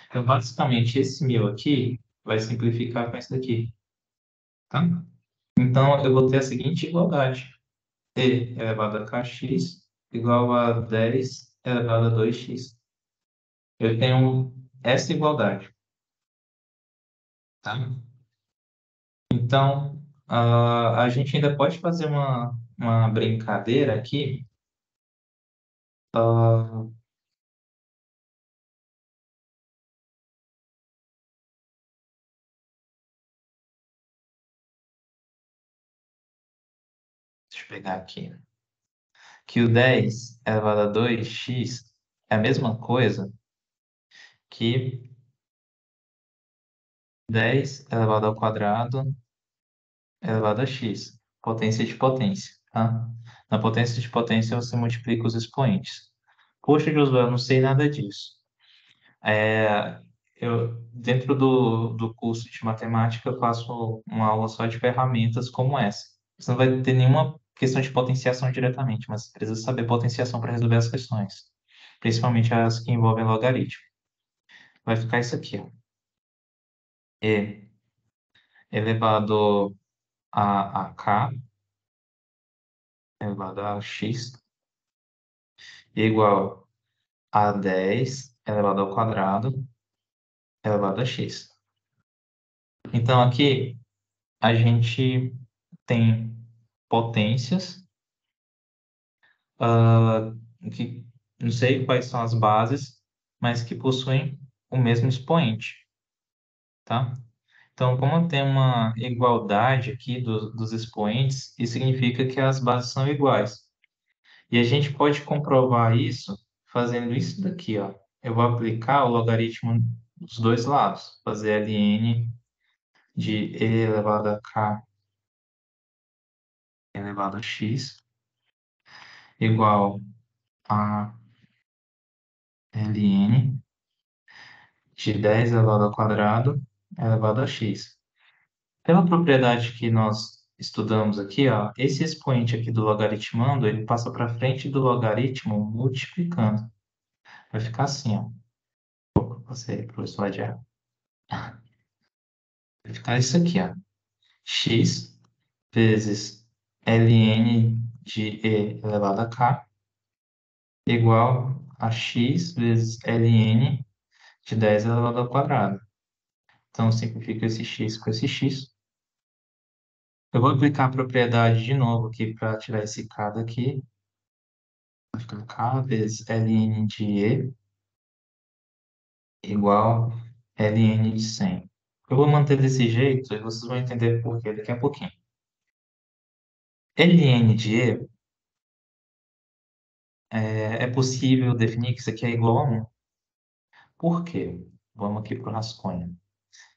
Então, basicamente, esse 1000 aqui vai simplificar com esse daqui, tá? Então, eu vou ter a seguinte igualdade. T elevado a kx igual a 10 elevado a 2x. Eu tenho essa igualdade, tá? Então, a gente ainda pode fazer uma brincadeira aqui. ah, Deixa eu pegar aqui. Que o 10 elevado a 2x é a mesma coisa que 10 elevado ao quadrado elevado a x. Potência de potência, tá? Na potência de potência você multiplica os expoentes. Poxa, Josué, eu não sei nada disso. Dentro do curso de matemática, eu faço uma aula só de ferramentas como essa. Você não vai ter nenhuma questão de potenciação diretamente, mas você precisa saber potenciação para resolver as questões, principalmente as que envolvem logaritmo. Vai ficar isso aqui, ó. E elevado a k elevado a x igual a 10 elevado ao quadrado elevado a x. Então, aqui a gente tem potências, ah, que não sei quais são as bases, mas que possuem o mesmo expoente, tá? Então, como tem uma igualdade aqui dos expoentes, isso significa que as bases são iguais. E a gente pode comprovar isso fazendo isso daqui, ó. Eu vou aplicar o logaritmo dos dois lados, fazer ln de e elevado a k elevado a x igual a ln de 10 elevado ao quadrado elevado a x. Pela propriedade que nós estudamos aqui, ó, esse expoente aqui do logaritmando, ele passa para frente do logaritmo multiplicando. Vai ficar assim, ó. Você, professor de Vai ficar isso aqui, ó. X vezes ln de e elevado a k igual a x vezes ln de 10 elevado ao quadrado. Então, simplifica esse x com esse x. Eu vou aplicar a propriedade de novo aqui para tirar esse k daqui. Vai ficar k vezes ln de e igual ln de 100. Eu vou manter desse jeito e vocês vão entender por quê daqui a pouquinho. Ln de e é possível definir que isso aqui é igual a 1. Por quê? Vamos aqui para o rascunho.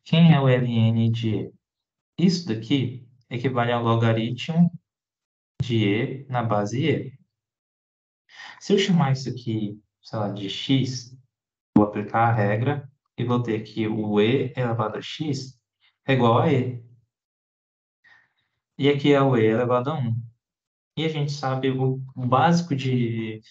Quem é o ln de e? Isso daqui equivale ao logaritmo de e na base e. Se eu chamar isso aqui, sei lá, de x, vou aplicar a regra e vou ter que o e elevado a x é igual a e. E aqui é o e elevado a 1. E a gente sabe o básico de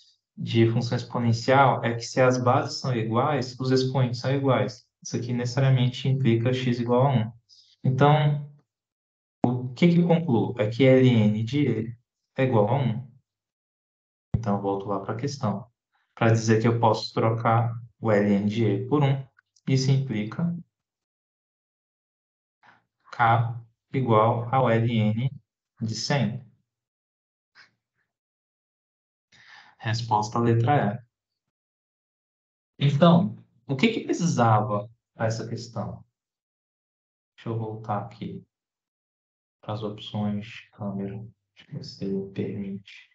função exponencial é que se as bases são iguais, os expoentes são iguais. Isso aqui necessariamente implica x igual a 1. Então, o que que eu concluo? É que ln de e é igual a 1. Então, eu volto lá para a questão. Para dizer que eu posso trocar o ln de e por 1, isso implica k igual ao ln de 100. Resposta letra E. Então, o que que precisava para essa questão? Deixa eu voltar aqui para as opções de câmera. Deixa eu ver se ele permite.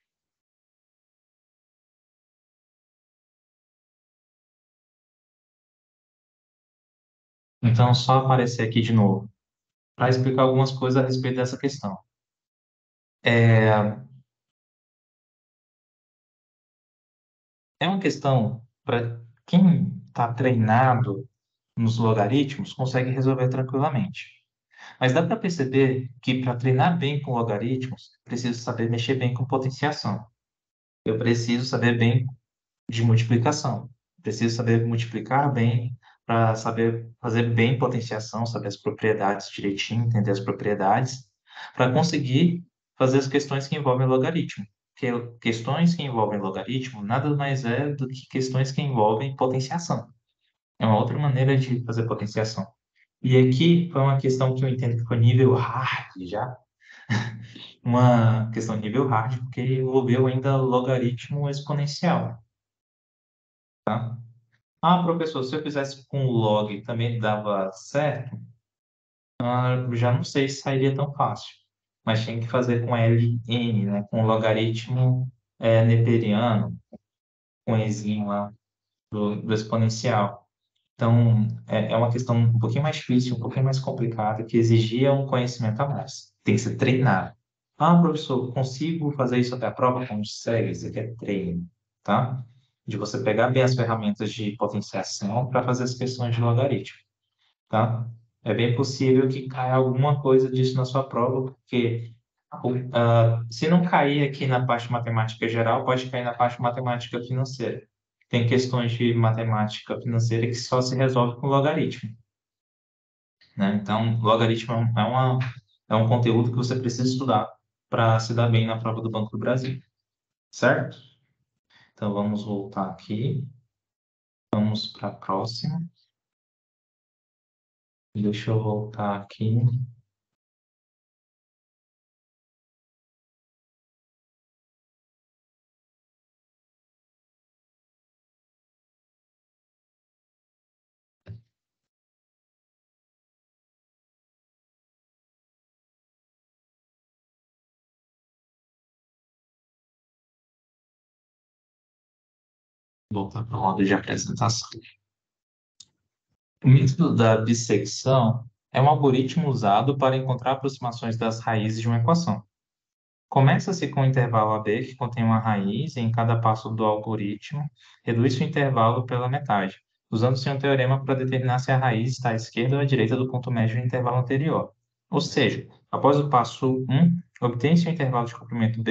Então, só aparecer aqui de novo para explicar algumas coisas a respeito dessa questão. É, é uma questão para quem está treinado nos logaritmos consegue resolver tranquilamente. Mas dá para perceber que para treinar bem com logaritmos, preciso saber mexer bem com potenciação. Eu preciso saber bem de multiplicação. Preciso saber multiplicar bem para saber fazer bem potenciação, saber as propriedades direitinho, entender as propriedades, para conseguir fazer as questões que envolvem logaritmo. Porque questões que envolvem logaritmo nada mais é do que questões que envolvem potenciação. É uma outra maneira de fazer potenciação. E aqui foi uma questão que eu entendo que foi nível hard já, uma questão nível hard, porque envolveu ainda logaritmo exponencial. Ah, professor, se eu fizesse com log também dava certo? Ah, já não sei se sairia tão fácil. Mas tinha que fazer com ln, né? Com logaritmo neperiano, com ezinho lá do exponencial. Então, é uma questão um pouquinho mais difícil, um pouquinho mais complicada, que exigia um conhecimento a mais. Tem que ser treinado. Ah, professor, consigo fazer isso até a prova? Consegue, isso aqui é treino, tá? De você pegar bem as ferramentas de potenciação para fazer as questões de logaritmo, tá? É bem possível que caia alguma coisa disso na sua prova, porque se não cair aqui na parte de matemática geral, pode cair na parte de matemática financeira. Tem questões de matemática financeira que só se resolve com logaritmo, né? Então, logaritmo é um conteúdo que você precisa estudar para se dar bem na prova do Banco do Brasil, certo? Então, vamos voltar aqui, vamos para a próxima. Deixa eu voltar aqui. Voltar para o modo de apresentação. O método da bissecção é um algoritmo usado para encontrar aproximações das raízes de uma equação. Começa-se com o intervalo AB, que contém uma raiz, e em cada passo do algoritmo, reduz-se o intervalo pela metade, usando-se um teorema para determinar se a raiz está à esquerda ou à direita do ponto médio do intervalo anterior. Ou seja, após o passo 1, obtém-se o intervalo de comprimento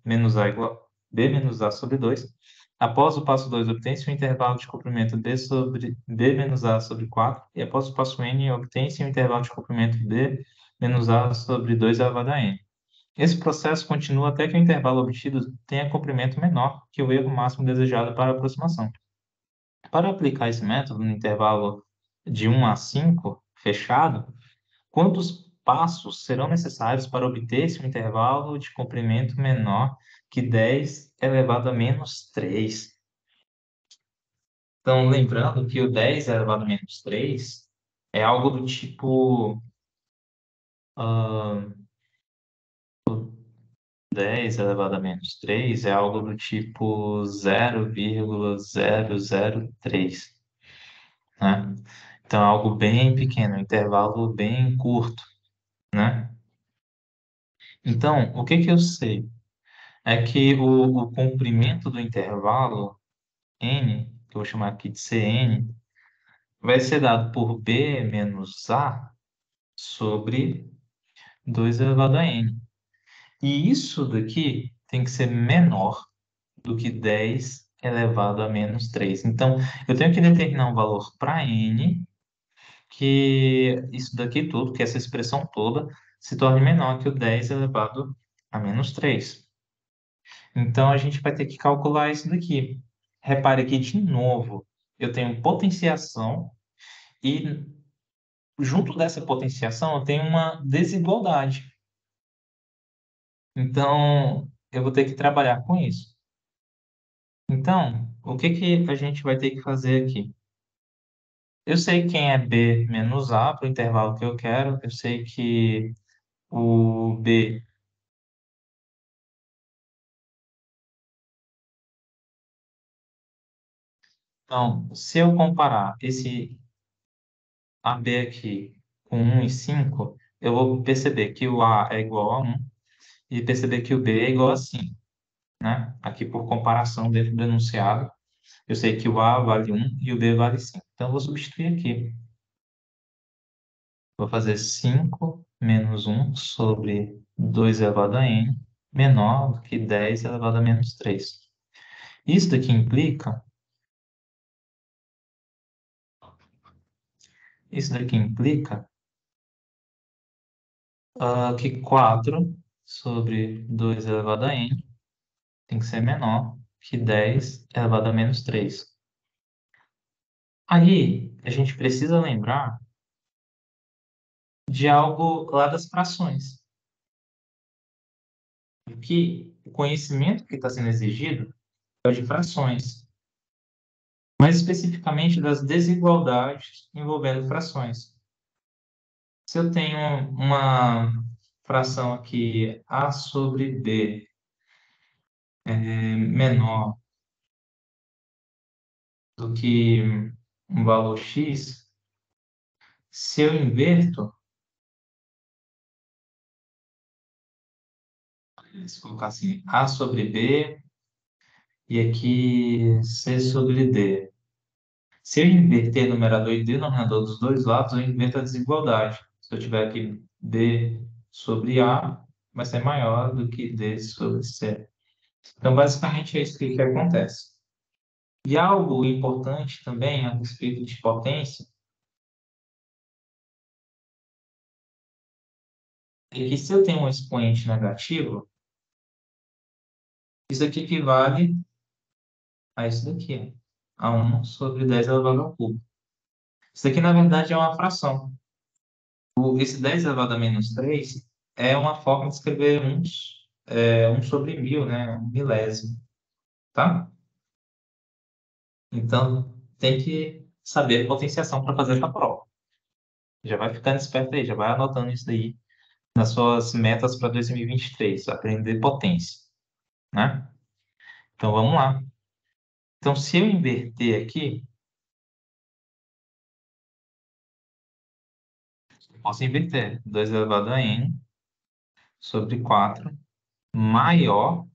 menos A igual B menos A sobre 2. Após o passo 2, obtém-se o intervalo de comprimento B sobre B menos A sobre 4. E após o passo N, obtém-se o intervalo de comprimento B menos A sobre 2 elevado a N. Esse processo continua até que o intervalo obtido tenha comprimento menor que o erro máximo desejado para a aproximação. Para aplicar esse método no intervalo de 1 a 5 fechado, quantos passos serão necessários para obter-se um intervalo de comprimento menor que 10 elevado a menos 3? Então, lembrando que o 10 elevado a menos 3 é algo do tipo 10 elevado a menos 3 é algo do tipo 0,003, né? Então, é algo bem pequeno, um intervalo bem curto, né? Então, o que que eu sei? É que o comprimento do intervalo n, que eu vou chamar aqui de Cn, vai ser dado por b menos a sobre 2 elevado a n. E isso daqui tem que ser menor do que 10 elevado a menos 3. Então, eu tenho que determinar um valor para n, que isso daqui tudo, que essa expressão toda, se torne menor que o 10 elevado a menos 3. Então, a gente vai ter que calcular isso daqui. Repare aqui de novo, eu tenho potenciação e junto dessa potenciação eu tenho uma desigualdade. Então, eu vou ter que trabalhar com isso. Então, o que que a gente vai ter que fazer aqui? Eu sei quem é B menos A para o intervalo que eu quero. Eu sei que o B. Então, se eu comparar esse AB aqui com 1 e 5, eu vou perceber que o A é igual a 1 e perceber que o B é igual a 5, né? Aqui por comparação dentro do enunciado, eu sei que o A vale 1 e o B vale 5. Então, eu vou substituir aqui. Vou fazer 5 menos 1 sobre 2 elevado a n menor do que 10 elevado a menos 3. Isso daqui implica, isso daqui implica que 4 sobre 2 elevado a n tem que ser menor que 10 elevado a menos 3. Aí, a gente precisa lembrar de algo lá das frações. Que o conhecimento que está sendo exigido é o de frações, mais especificamente das desigualdades envolvendo frações. Se eu tenho uma fração aqui, A sobre B, menor do que um valor X, se eu inverto, se colocar assim, A sobre B e aqui C sobre D. Se eu inverter numerador e denominador dos dois lados, eu inverto a desigualdade. Se eu tiver aqui D sobre A, vai ser maior do que D sobre C. Então, basicamente, é isso que acontece. E algo importante também a respeito de potência é que se eu tenho um expoente negativo, isso aqui equivale a isso daqui, a 1 sobre 10 elevado ao cubo. Isso aqui, na verdade, é uma fração. Esse 10 elevado a menos 3 é uma forma de escrever 1 sobre 1000, né? Um milésimo, tá? Então, tem que saber potenciação para fazer essa prova. Já vai ficando esperto aí, já vai anotando isso daí nas suas metas para 2023, aprender potência, né? Então, vamos lá. Então, se eu inverter aqui, eu posso inverter 2 elevado a n sobre 4 maior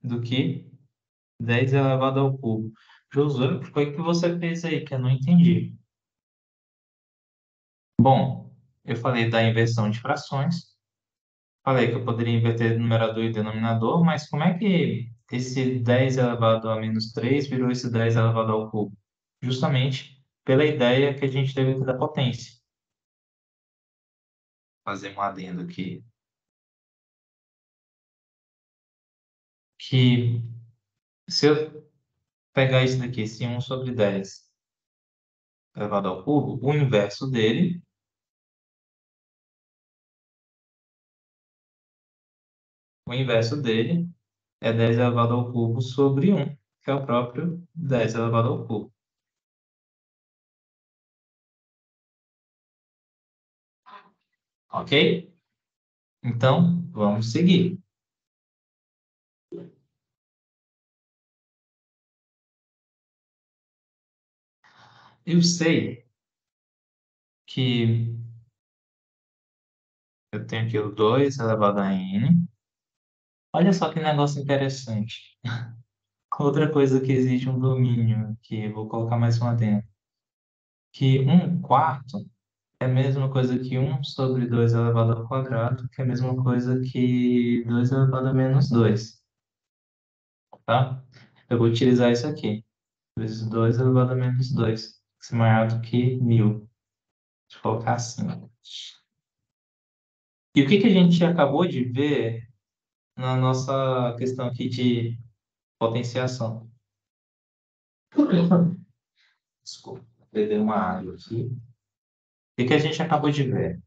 do que 10 elevado ao cubo. Josué, o que foi que você fez aí que eu não entendi? Bom, eu falei da inversão de frações, falei que eu poderia inverter numerador e denominador, mas como é que esse 10 elevado a menos 3 virou esse 10 elevado ao cubo? Justamente pela ideia que a gente teve aqui da potência. Fazer um adendo aqui. Que se eu pegar isso daqui, esse 1 sobre 10 elevado ao cubo, o inverso dele é 10 elevado ao cubo sobre 1, que é o próprio 10 elevado ao cubo. Ok? Então, vamos seguir. Eu sei que eu tenho aqui o 2 elevado a n. Olha só que negócio interessante. Outra coisa que existe um domínio, que eu vou colocar mais uma dentro, que 1/4 é a mesma coisa que 1 sobre 2 elevado ao quadrado, que é a mesma coisa que 2 elevado a menos 2, tá? Eu vou utilizar isso aqui. Vezes 2 elevado a menos 2, que é maior do que 1000. Deixa eu colocar assim. E o que que a gente acabou de ver na nossa questão aqui de potenciação? Desculpa, beber uma água aqui. O que que a gente acabou de ver?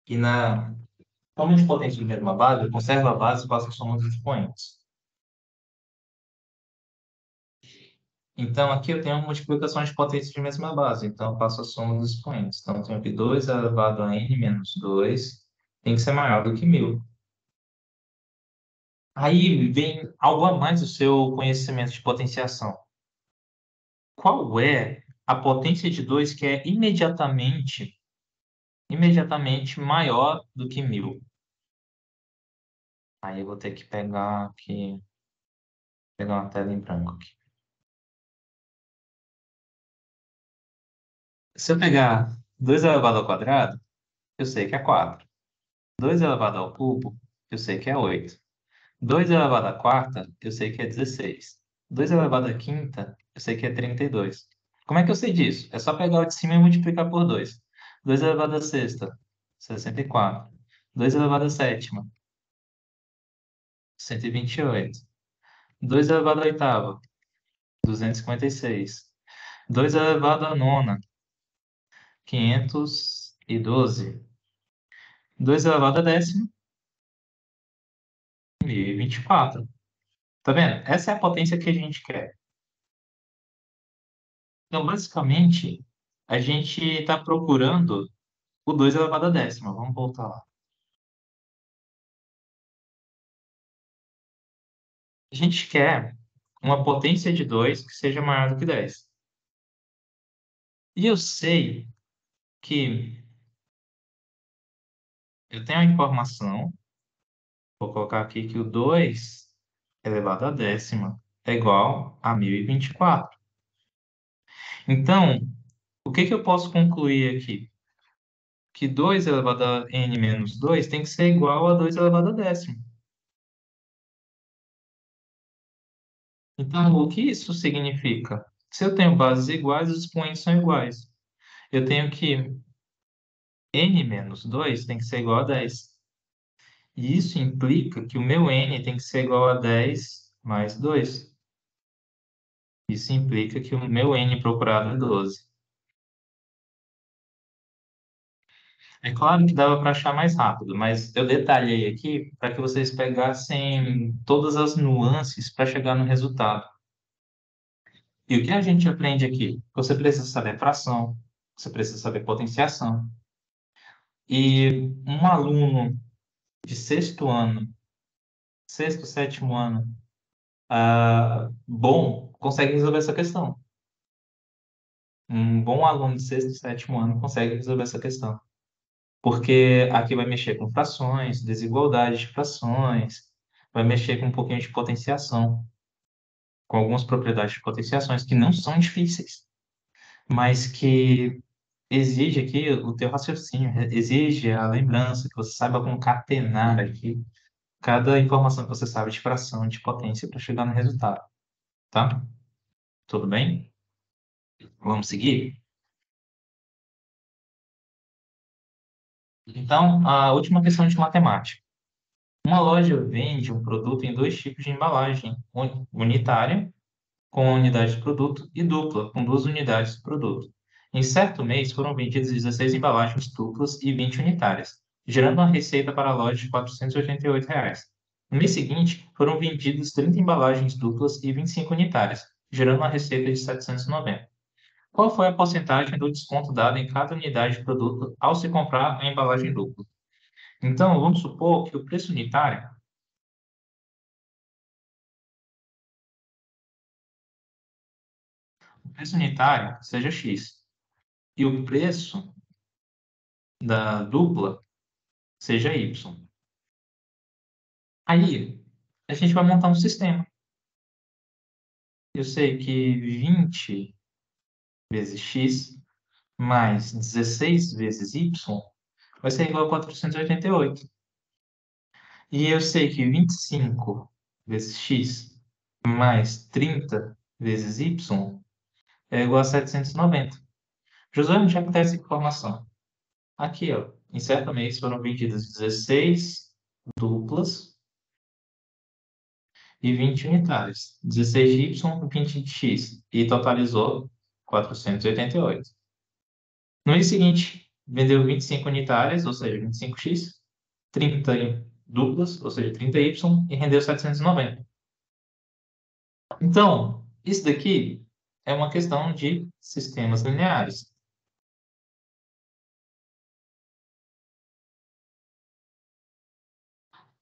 Que como a gente potência de mesma base, conserva a base e passa somando os expoentes. Então, aqui eu tenho multiplicações de potências de mesma base. Então, eu faço a soma dos expoentes. Então, eu tenho aqui 2 elevado a n menos 2 tem que ser maior do que 1000. Aí vem algo a mais do seu conhecimento de potenciação. Qual é a potência de 2 que é imediatamente maior do que 1000? Aí eu vou ter que pegar uma tela em branco aqui. Se eu pegar 2 elevado ao quadrado, eu sei que é 4. 2 elevado ao cubo, eu sei que é 8. 2 elevado à quarta, eu sei que é 16. 2 elevado à quinta, eu sei que é 32. Como é que eu sei disso? É só pegar o de cima e multiplicar por 2. 2 elevado à sexta, 64. 2 elevado à sétima, 128. 2 elevado à oitava, 256. 2 elevado à nona, 512. 2 elevado à décima, 1024. Tá vendo? Essa é a potência que a gente quer. Então, basicamente, a gente está procurando o 2 elevado à décima. Vamos voltar lá. A gente quer uma potência de 2 que seja maior do que 10. E eu sei que eu tenho a informação, vou colocar aqui que o 2 elevado à décima é igual a 1024. Então, o que que eu posso concluir aqui? Que 2 elevado a n menos 2 tem que ser igual a 2 elevado à décima. Então, o que isso significa? Se eu tenho bases iguais, os expoentes são iguais. Eu tenho que n menos 2 tem que ser igual a 10. E isso implica que o meu n tem que ser igual a 10 mais 2. Isso implica que o meu n procurado é 12. É claro que dava para achar mais rápido, mas eu detalhei aqui para que vocês pegassem todas as nuances para chegar no resultado. E o que a gente aprende aqui? Você precisa saber fração, você precisa saber potenciação. E um aluno de sexto ano, sexto, sétimo ano, bom, consegue resolver essa questão. Um bom aluno de sexto, sétimo ano consegue resolver essa questão. Porque aqui vai mexer com frações, desigualdade de frações, vai mexer com um pouquinho de potenciação, com algumas propriedades de potenciações que não são difíceis, mas que exige aqui o teu raciocínio, exige a lembrança, que você saiba concatenar aqui cada informação que você sabe de fração, de potência para chegar no resultado, tá? Tudo bem? Vamos seguir? Então, a última questão de matemática. Uma loja vende um produto em dois tipos de embalagem, unitária, com uma unidade de produto, e dupla, com duas unidades de produto. Em certo mês, foram vendidas 16 embalagens duplas e 20 unitárias, gerando uma receita para a loja de R$ 488. No mês seguinte, foram vendidas 30 embalagens duplas e 25 unitárias, gerando uma receita de 790. Qual foi a porcentagem do desconto dado em cada unidade de produto ao se comprar a embalagem dupla? Então, vamos supor que o preço unitário seja X e o preço da dupla seja Y. Aí, a gente vai montar um sistema. Eu sei que 20 vezes X mais 16 vezes Y vai ser igual a 488. E eu sei que 25 vezes X mais 30 vezes Y é igual a 790. Josué, onde é que está essa informação? Aqui, ó. Em certo mês foram vendidas 16 duplas e 20 unitárias. 16 de Y e 20 de X. E totalizou 488. No mês seguinte, vendeu 25 unitárias, ou seja, 25X, 30 duplas, ou seja, 30Y, e rendeu 790. Então, isso daqui é uma questão de sistemas lineares.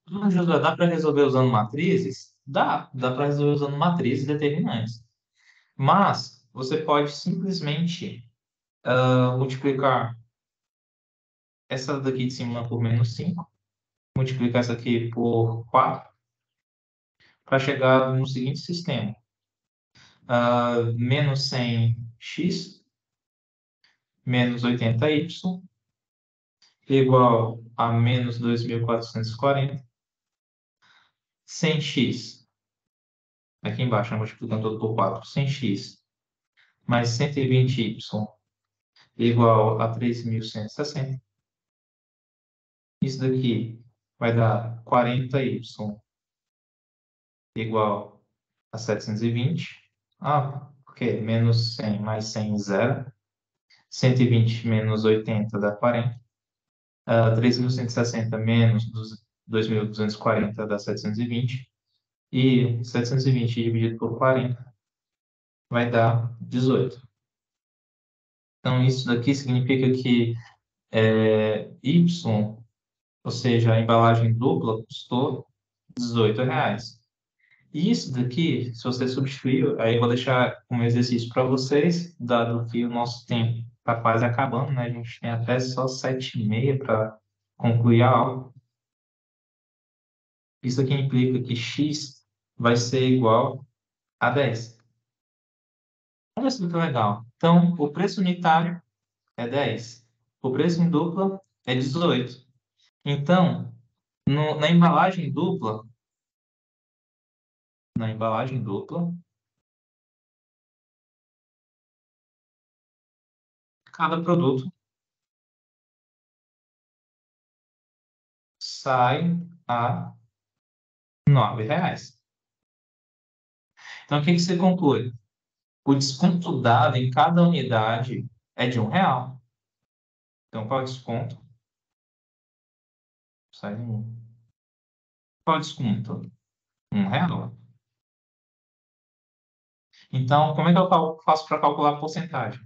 Josué, dá para resolver usando matrizes? Dá para resolver usando matrizes determinantes. Mas você pode simplesmente multiplicar essa daqui de cima por -5, multiplicar essa aqui por 4, para chegar no seguinte sistema. Menos 100x menos 80y igual a menos 2.440. 100x, aqui embaixo, né, multiplicando tudo por 4. 100x mais 120y igual a 3.160. Isso daqui vai dar 40y igual a 720. Ok. Menos 100 mais 100, zero. 120 menos 80 dá 40. 3.160 menos 2.240 dá 720. E 720 dividido por 40 vai dar 18. Então, isso daqui significa que Y, ou seja, a embalagem dupla, custou R$ 18. E isso daqui, se você substituir, aí eu vou deixar um exercício para vocês, dado que o nosso tempo está quase acabando, né? A gente tem até só 7h30 para concluir a aula. Isso aqui implica que x vai ser igual a 10. Olha só que legal. Então, o preço unitário é 10. O preço em dupla é 18. Então, na embalagem dupla, cada produto sai a R$ 9. Então, o que que você conclui? O desconto dado em cada unidade é de R$ 1. Então, qual é o desconto? Sai um. Qual é o desconto? R$ 1. Então, como é que eu faço para calcular a porcentagem?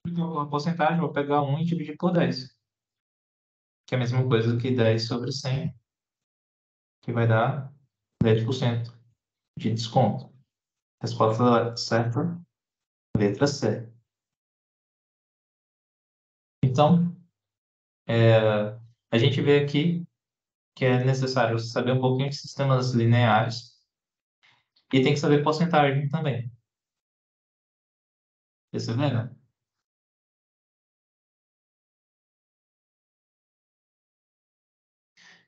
Para calcular a porcentagem, eu vou pegar 1 e dividir por 10, que é a mesma coisa que 10 sobre 100, que vai dar 10% de desconto. Resposta certa, letra C. Então, a gente vê aqui que é necessário saber um pouquinho de sistemas lineares e tem que saber porcentagem também. Perceberam?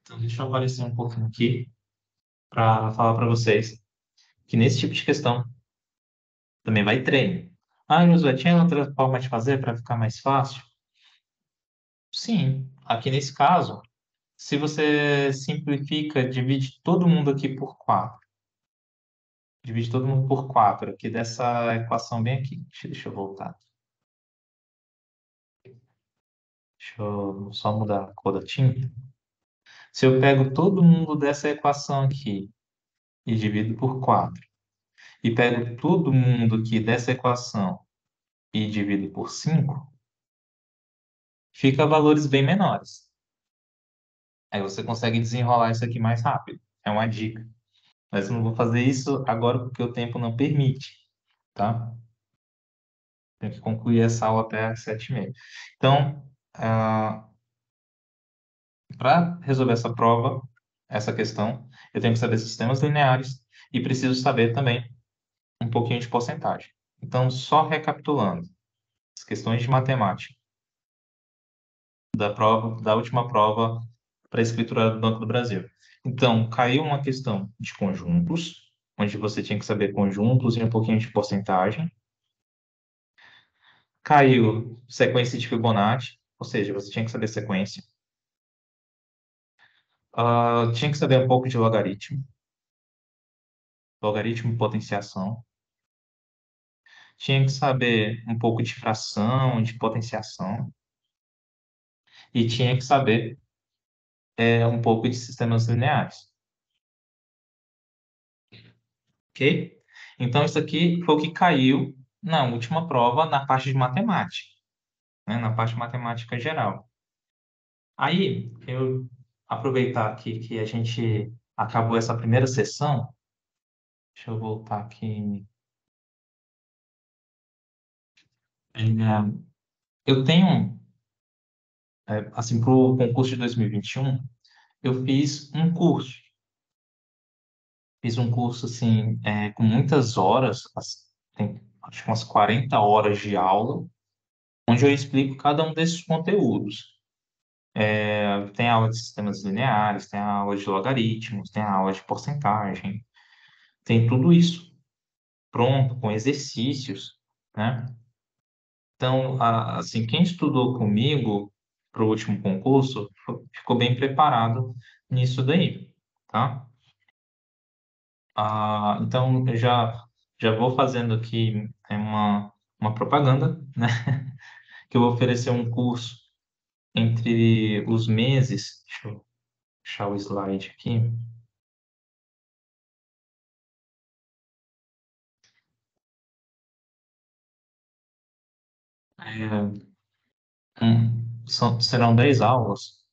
Então, deixa eu aparecer um pouquinho aqui para falar para vocês que nesse tipo de questão também vai treino. Josué, tinha outra forma de fazer para ficar mais fácil? Sim, aqui nesse caso, se você simplifica, divide todo mundo aqui por 4. Divide todo mundo por 4 aqui dessa equação bem aqui. Deixa eu voltar. Deixa eu só mudar a cor da tinta. Se eu pego todo mundo dessa equação aqui e divido por 4, e pego todo mundo aqui dessa equação e divido por 5, fica valores bem menores. Aí você consegue desenrolar isso aqui mais rápido. É uma dica. Mas eu não vou fazer isso agora porque o tempo não permite, tá? Tenho que concluir essa aula até às 7h30. Então, para resolver essa prova, essa questão, eu tenho que saber sistemas lineares e preciso saber também um pouquinho de porcentagem. Então, só recapitulando, as questões de matemática da última prova para a escritura do Banco do Brasil. Então, caiu uma questão de conjuntos, onde você tinha que saber conjuntos e um pouquinho de porcentagem. Caiu sequência de Fibonacci, ou seja, você tinha que saber sequência. Tinha que saber um pouco de logaritmo e potenciação. Tinha que saber um pouco de fração, de potenciação. E tinha que saber um pouco de sistemas lineares. ok? Então, isso aqui foi o que caiu na última prova na parte de matemática, né? Na parte de matemática geral. Aí, eu aproveitar aqui que a gente acabou essa primeira sessão, deixa eu voltar aqui. É, eu tenho, assim, para o concurso de 2021, eu fiz um curso, assim, com muitas horas, tem, acho que umas 40 horas de aula, onde eu explico cada um desses conteúdos. Tem aula de sistemas lineares, tem aula de logaritmos, tem aula de porcentagem, tem tudo isso pronto, com exercícios, né? Então, assim, quem estudou comigo para o último concurso ficou bem preparado nisso daí, tá? Então, eu já vou fazendo aqui uma propaganda, né? Que eu vou oferecer um curso entre os meses. Deixa eu deixar o slide aqui. É, serão 10 aulas,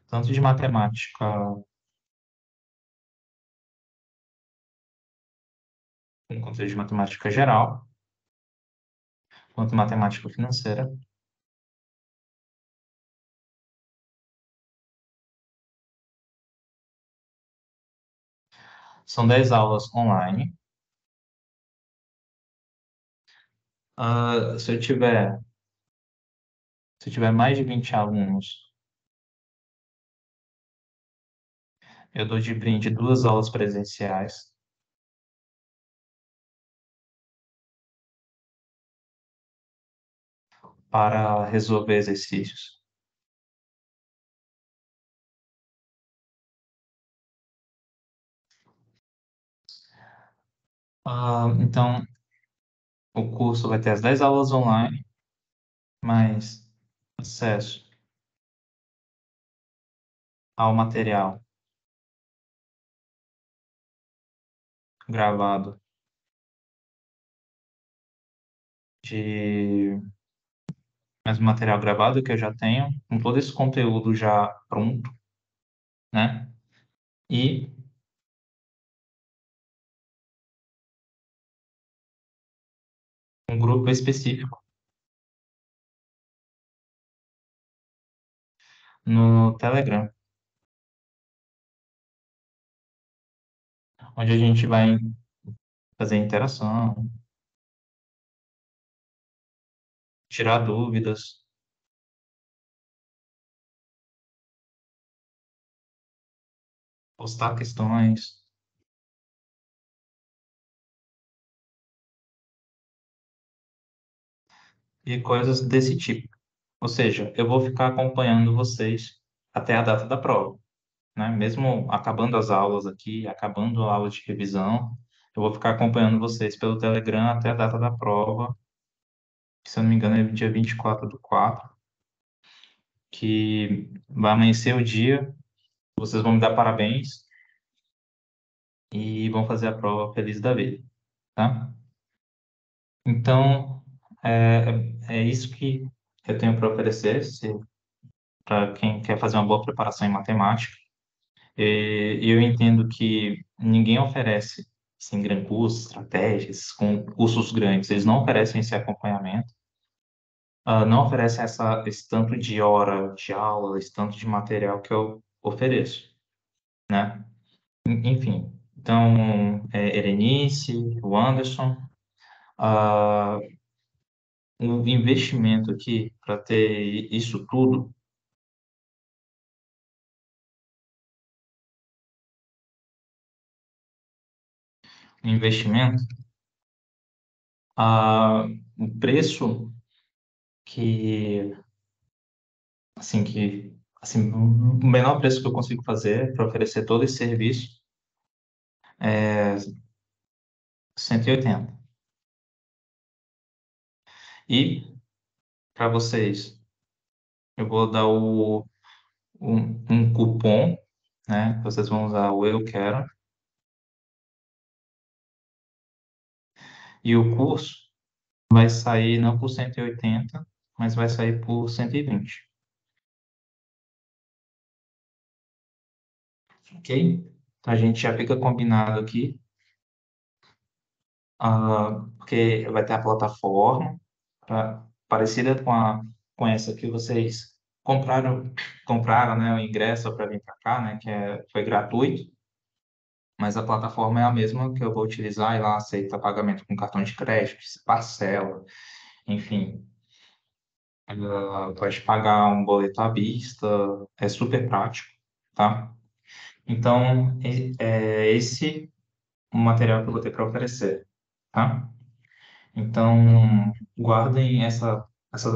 tanto de matemática, quanto de matemática geral, quanto matemática financeira. São 10 aulas online. Se eu tiver, se eu tiver mais de 20 alunos, eu dou de brinde 2 aulas presenciais para resolver exercícios. Então, o curso vai ter as 10 aulas online, mais acesso ao material gravado de mais material gravado que eu já tenho, com todo esse conteúdo já pronto, né? E um grupo específico no Telegram, onde a gente vai fazer interação, tirar dúvidas, postar questões e coisas desse tipo. Ou seja, eu vou ficar acompanhando vocês até a data da prova, né? Mesmo acabando as aulas aqui, acabando a aula de revisão, eu vou ficar acompanhando vocês pelo Telegram até a data da prova, que, se eu não me engano, é dia 24/4, que vai amanhecer o dia, vocês vão me dar parabéns e vão fazer a prova feliz da vida, tá? Então, é isso que eu tenho para oferecer, para quem quer fazer uma boa preparação em matemática. E eu entendo que ninguém oferece assim, grandes cursos, estratégias, com cursos grandes, eles não oferecem esse acompanhamento, não oferecem esse tanto de hora de aula, esse tanto de material que eu ofereço, né? Enfim, então, Erenice, o Anderson, ah, o investimento aqui para ter isso tudo, o investimento, o preço que, assim, o menor preço que eu consigo fazer para oferecer todo esse serviço é 180. E para vocês, eu vou dar um cupom, né? Vocês vão usar o eu quero e o curso vai sair não por 180, mas vai sair por 120, ok? Então a gente já fica combinado aqui, porque vai ter a plataforma parecida com essa que vocês compraram, né, o ingresso para vir para cá, né, foi gratuito, mas a plataforma é a mesma que eu vou utilizar e lá aceita pagamento com cartão de crédito, parcela, enfim, pode pagar um boleto à vista, é super prático, tá? Então, é esse o material que eu vou ter para oferecer, tá? Então, guardem essa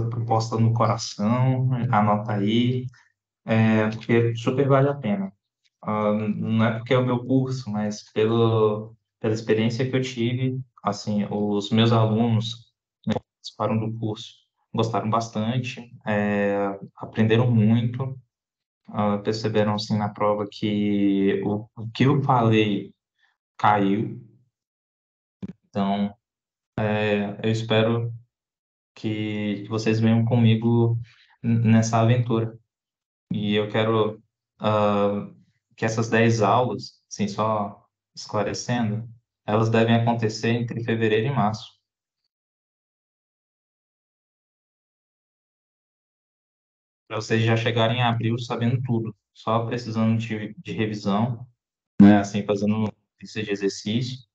proposta no coração, anota aí, porque super vale a pena. Não é porque é o meu curso, mas pela experiência que eu tive, assim, os meus alunos que participaram do curso gostaram bastante, aprenderam muito, perceberam, assim, na prova que o que eu falei caiu. Então, eu espero que vocês venham comigo nessa aventura. E eu quero ah, que essas 10 aulas, assim, só esclarecendo, elas devem acontecer entre fevereiro e março, para vocês já chegarem em abril sabendo tudo, só precisando de revisão, né, assim, fazendo lista de exercício,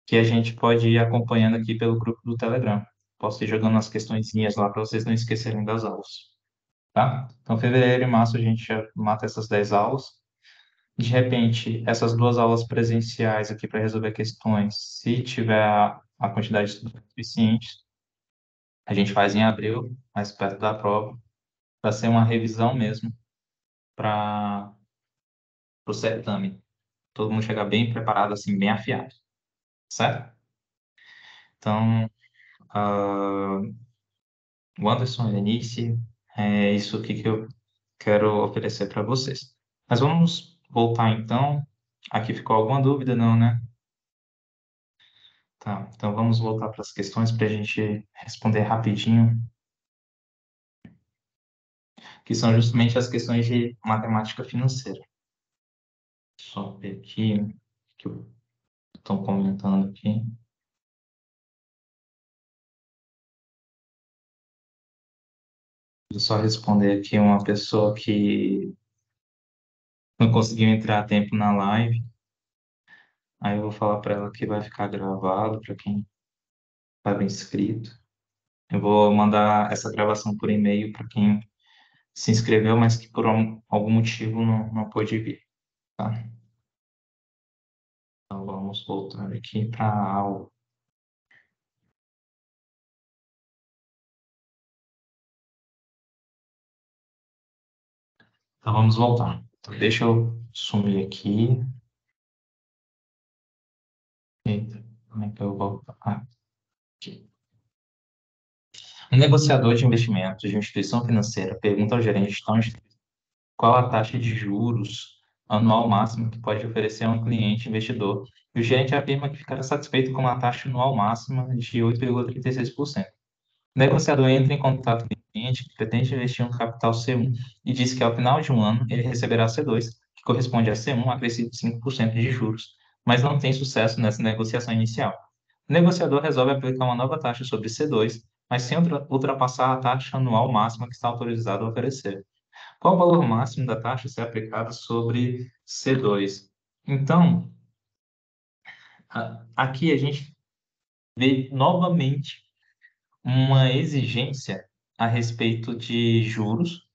que a gente pode ir acompanhando aqui pelo grupo do Telegram. Posso ir jogando as questõezinhas lá para vocês não esquecerem das aulas, tá? Então, fevereiro e março a gente já mata essas 10 aulas. De repente, essas duas aulas presenciais aqui para resolver questões, se tiver a quantidade de estudantes suficiente, a gente faz em abril, mais perto da prova, para ser uma revisão mesmo para o certame. Todo mundo chegar bem preparado, assim, bem afiado, certo? Então, ah, o Anderson e a Eunice, é isso aqui que eu quero oferecer para vocês. Mas vamos voltar então. Aqui ficou alguma dúvida, não, né? Tá, então vamos voltar para as questões para a gente responder rapidinho, que são justamente as questões de matemática financeira. Só ver aqui que estão comentando aqui. Vou só responder aqui uma pessoa que não conseguiu entrar a tempo na live. Aí eu vou falar para ela que vai ficar gravado para quem estava inscrito. Eu vou mandar essa gravação por e-mail para quem se inscreveu, mas que por algum motivo não pôde vir, tá? Então vamos voltar aqui para a aula. Então vamos voltar. Então, deixa eu sumir aqui. Eita, como é que eu volto? Aqui. Um negociador de investimentos de uma instituição financeira pergunta ao gerente de tal instituição qual a taxa de juros anual máxima que pode oferecer a um cliente investidor. E o gerente afirma que ficará satisfeito com uma taxa anual máxima de 8,36%. O negociador entra em contato com o cliente que pretende investir um capital C1 e diz que ao final de um ano ele receberá C2, que corresponde a C1 acrescido de 5% de juros, mas não tem sucesso nessa negociação inicial. O negociador resolve aplicar uma nova taxa sobre C2, mas sem ultrapassar a taxa anual máxima que está autorizado a oferecer. Qual o valor máximo da taxa a ser aplicada sobre C2? Então, aqui a gente vê novamente uma exigência a respeito de juros,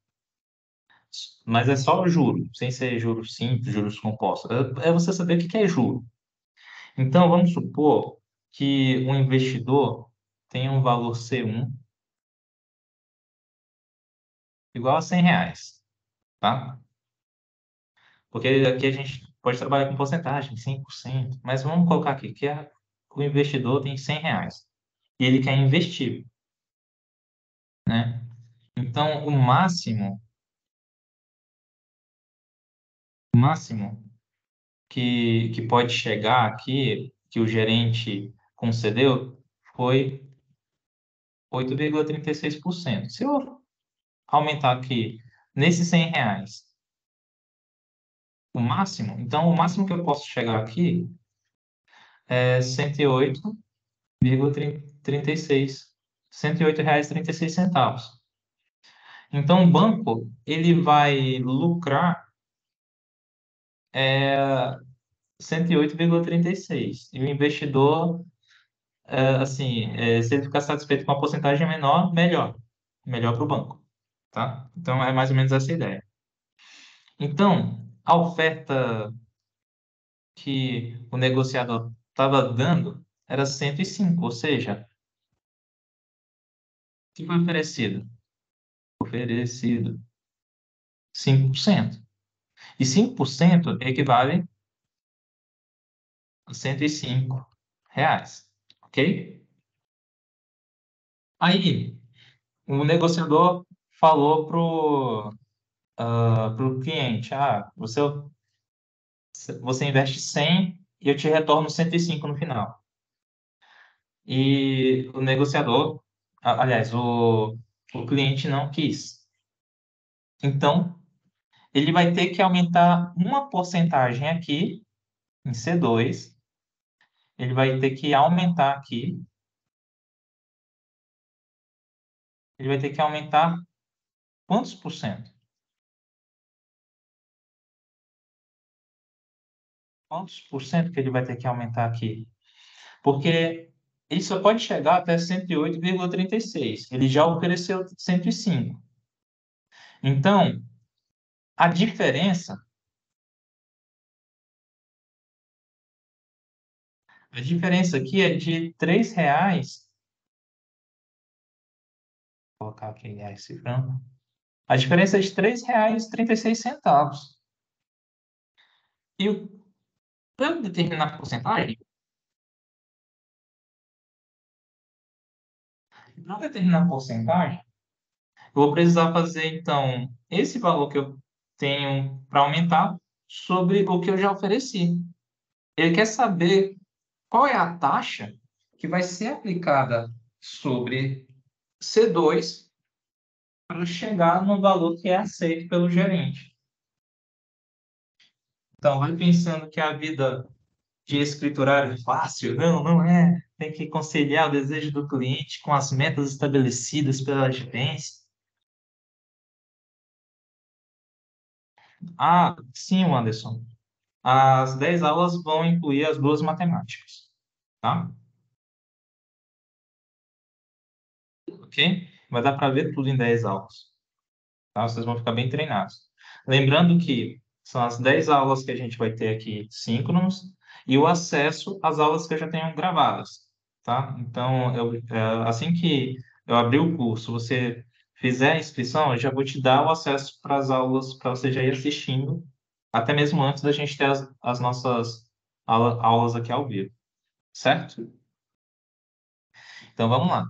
mas é só juro, sem ser juros simples, juros compostos. É você saber o que é juro. Então, vamos supor que um investidor tem um valor C1 igual a R$ 100, tá? Porque aqui a gente pode trabalhar com porcentagem, 5%, mas vamos colocar aqui que o investidor tem R$ 100 e ele quer investir, né? Então, o máximo O máximo que pode chegar aqui, que o gerente concedeu, foi 8,36%. Se eu aumentar aqui nesses R$ 100, o máximo, então o máximo que eu posso chegar aqui é 108,36. R$ 108,36. Então, o banco ele vai lucrar 108,36. E o investidor, assim, se ele ficar satisfeito com a porcentagem menor, melhor. Melhor para o banco, tá? Então, é mais ou menos essa a ideia. Então, a oferta que o negociador estava dando era 105, ou seja, o que foi oferecido? Oferecido 5%. E 5% equivale a R$ 105, ok? Aí, o negociador falou pro cliente, você investe 100 e eu te retorno 105 no final. E o negociador, aliás, o cliente não quis. Então, ele vai ter que aumentar uma porcentagem aqui, em C2, ele vai ter que aumentar aqui, ele vai ter que aumentar quantos por cento? Quantos por cento que ele vai ter que aumentar aqui? Porque ele só pode chegar até 108,36. Ele já ofereceu 105. Então, a diferença, a diferença aqui é de R$ 3. Vou colocar aqui reais cifrando. A diferença é de R$ 3,36. E para eu determinar a porcentagem, eu vou precisar fazer, então, esse valor que eu tenho para aumentar sobre o que eu já ofereci. Ele quer saber qual é a taxa que vai ser aplicada sobre C2 para chegar no valor que é aceito pelo gerente. Então, vai pensando que a vida de escriturário é fácil. Não, não é. Tem que conciliar o desejo do cliente com as metas estabelecidas pela gerência. Ah, sim, Anderson. As 10 aulas vão incluir as duas matemáticas, tá? Ok? Vai dar para ver tudo em 10 aulas, tá? Vocês vão ficar bem treinados. Lembrando que são as 10 aulas que a gente vai ter aqui síncronos e o acesso às aulas que eu já tenho gravadas, tá? Então, assim que eu abrir o curso, você fizer a inscrição, eu já vou te dar o acesso para as aulas, para você já ir assistindo, até mesmo antes da gente ter as nossas aulas aqui ao vivo, certo? Então, vamos lá.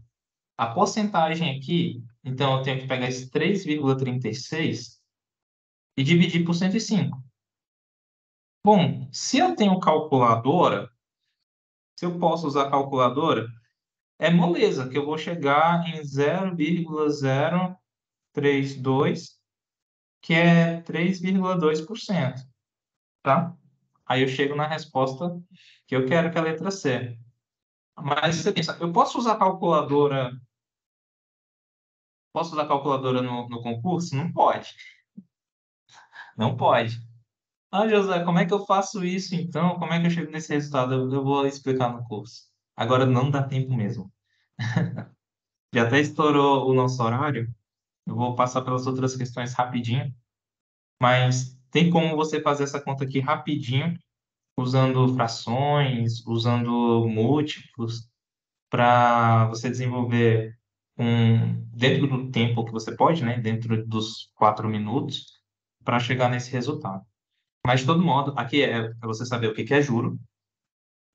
A porcentagem aqui, então, eu tenho que pegar esse 3,36 e dividir por 105. Bom, se eu tenho calculadora, se eu posso usar calculadora, é moleza, que eu vou chegar em 0,032, que é 3,2%, tá? Aí eu chego na resposta que eu quero, que é a letra C. Mas você pensa, eu posso usar calculadora no concurso? Não pode, não pode. Ah, José, como é que eu faço isso então? Como é que eu chego nesse resultado? Eu vou explicar no curso. Agora não dá tempo mesmo. Já até estourou o nosso horário. Eu vou passar pelas outras questões rapidinho, mas tem como você fazer essa conta aqui rapidinho, usando frações, usando múltiplos, para você desenvolver dentro do tempo que você pode, né? Dentro dos 4 minutos, para chegar nesse resultado. Mas, de todo modo, aqui é você saber o que que é juro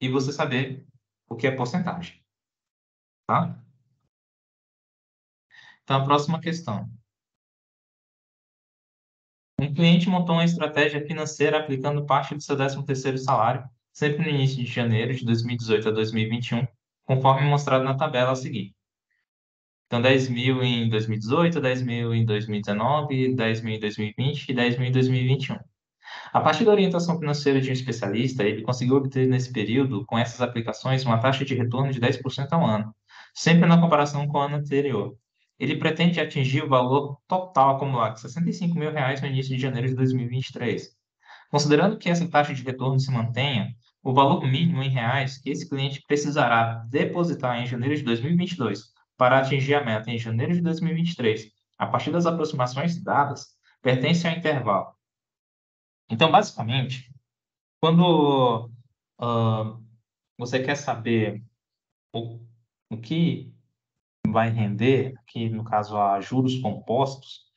e você saber o que é porcentagem, tá? Então, a próxima questão. Um cliente montou uma estratégia financeira aplicando parte do seu 13º salário, sempre no início de janeiro de 2018 a 2021, conforme mostrado na tabela a seguir. Então, 10 mil em 2018, 10 mil em 2019, 10 mil em 2020 e 10 mil em 2021. A partir da orientação financeira de um especialista, ele conseguiu obter nesse período, com essas aplicações, uma taxa de retorno de 10% ao ano, sempre na comparação com o ano anterior. Ele pretende atingir o valor total acumulado de R$ 65 mil no início de janeiro de 2023. Considerando que essa taxa de retorno se mantenha, o valor mínimo em reais que esse cliente precisará depositar em janeiro de 2022 para atingir a meta em janeiro de 2023, a partir das aproximações dadas, pertence ao intervalo. Então, basicamente, quando você quer saber o, o que vai render, aqui no caso a juros compostos,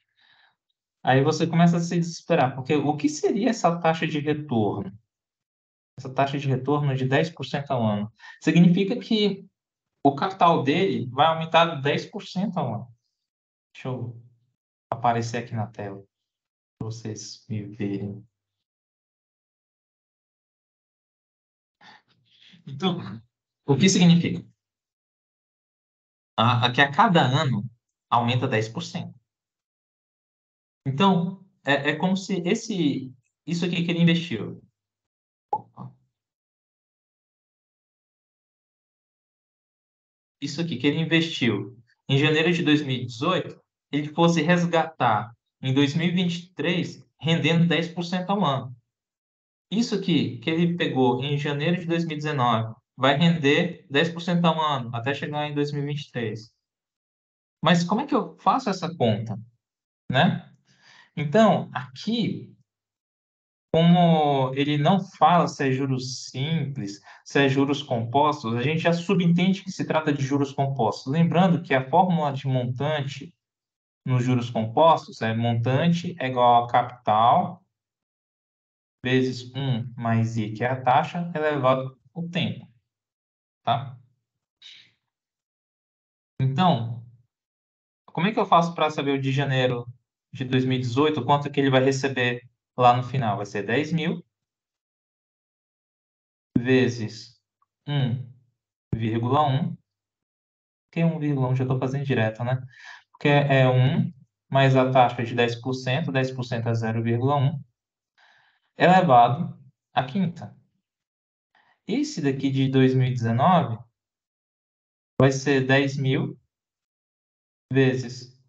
aí você começa a se desesperar, porque o que seria essa taxa de retorno? Essa taxa de retorno de 10% ao ano. Significa que o capital dele vai aumentar 10% ao ano. Deixa eu aparecer aqui na tela, para vocês me verem. Então, o que significa? Que a cada ano aumenta 10%. Então, é como se isso aqui que ele investiu, isso aqui que ele investiu em janeiro de 2018, ele fosse resgatar em 2023, rendendo 10% ao ano. Isso aqui que ele pegou em janeiro de 2019 vai render 10% ao ano, até chegar em 2023. Mas como é que eu faço essa conta, né? Então, aqui, como ele não fala se é juros simples, se é juros compostos, a gente já subentende que se trata de juros compostos. Lembrando que a fórmula de montante nos juros compostos é montante é igual a capital vezes 1 mais I, que é a taxa, elevado ao tempo, tá? Então, como é que eu faço para saber o de janeiro de 2018, quanto que ele vai receber lá no final? Vai ser 10 mil vezes 1,1, que 1,1 já estou fazendo direto, né? Porque é 1 mais a taxa de 10%, 10% é 0,1, elevado à quinta. Esse daqui de 2019 vai ser 10 mil vezes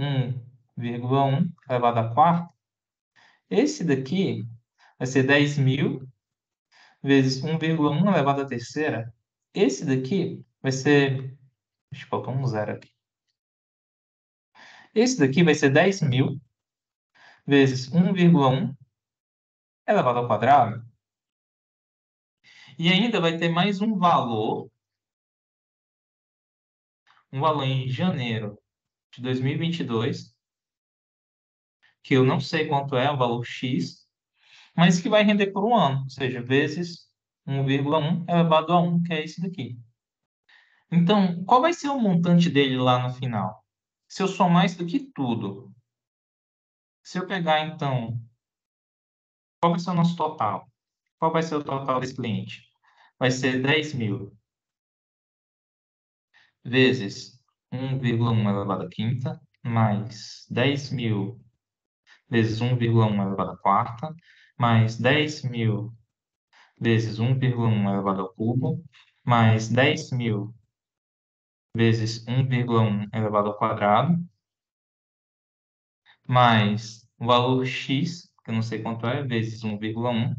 1,1 elevado à quarta. Esse daqui vai ser 10 mil vezes 1,1 elevado à terceira. Esse daqui vai ser... Deixa eu colocar um zero aqui. Esse daqui vai ser 10 mil vezes 1,1 elevado ao quadrado. E ainda vai ter mais um valor em janeiro de 2022, que eu não sei quanto é, o valor X, mas que vai render por um ano, ou seja, vezes 1,1 elevado a 1, que é esse daqui. Então, qual vai ser o montante dele lá no final? Se eu somar isso daqui tudo, se eu pegar, então, qual vai ser o nosso total? Qual vai ser o total desse cliente? Vai ser 10 mil vezes 1,1 elevado à quinta, mais 10 mil vezes 1,1 elevado à quarta, mais 10 mil vezes 1,1 elevado ao cubo, mais 10 mil vezes 1,1 elevado ao quadrado, mais o valor x, que eu não sei quanto é, vezes 1,1.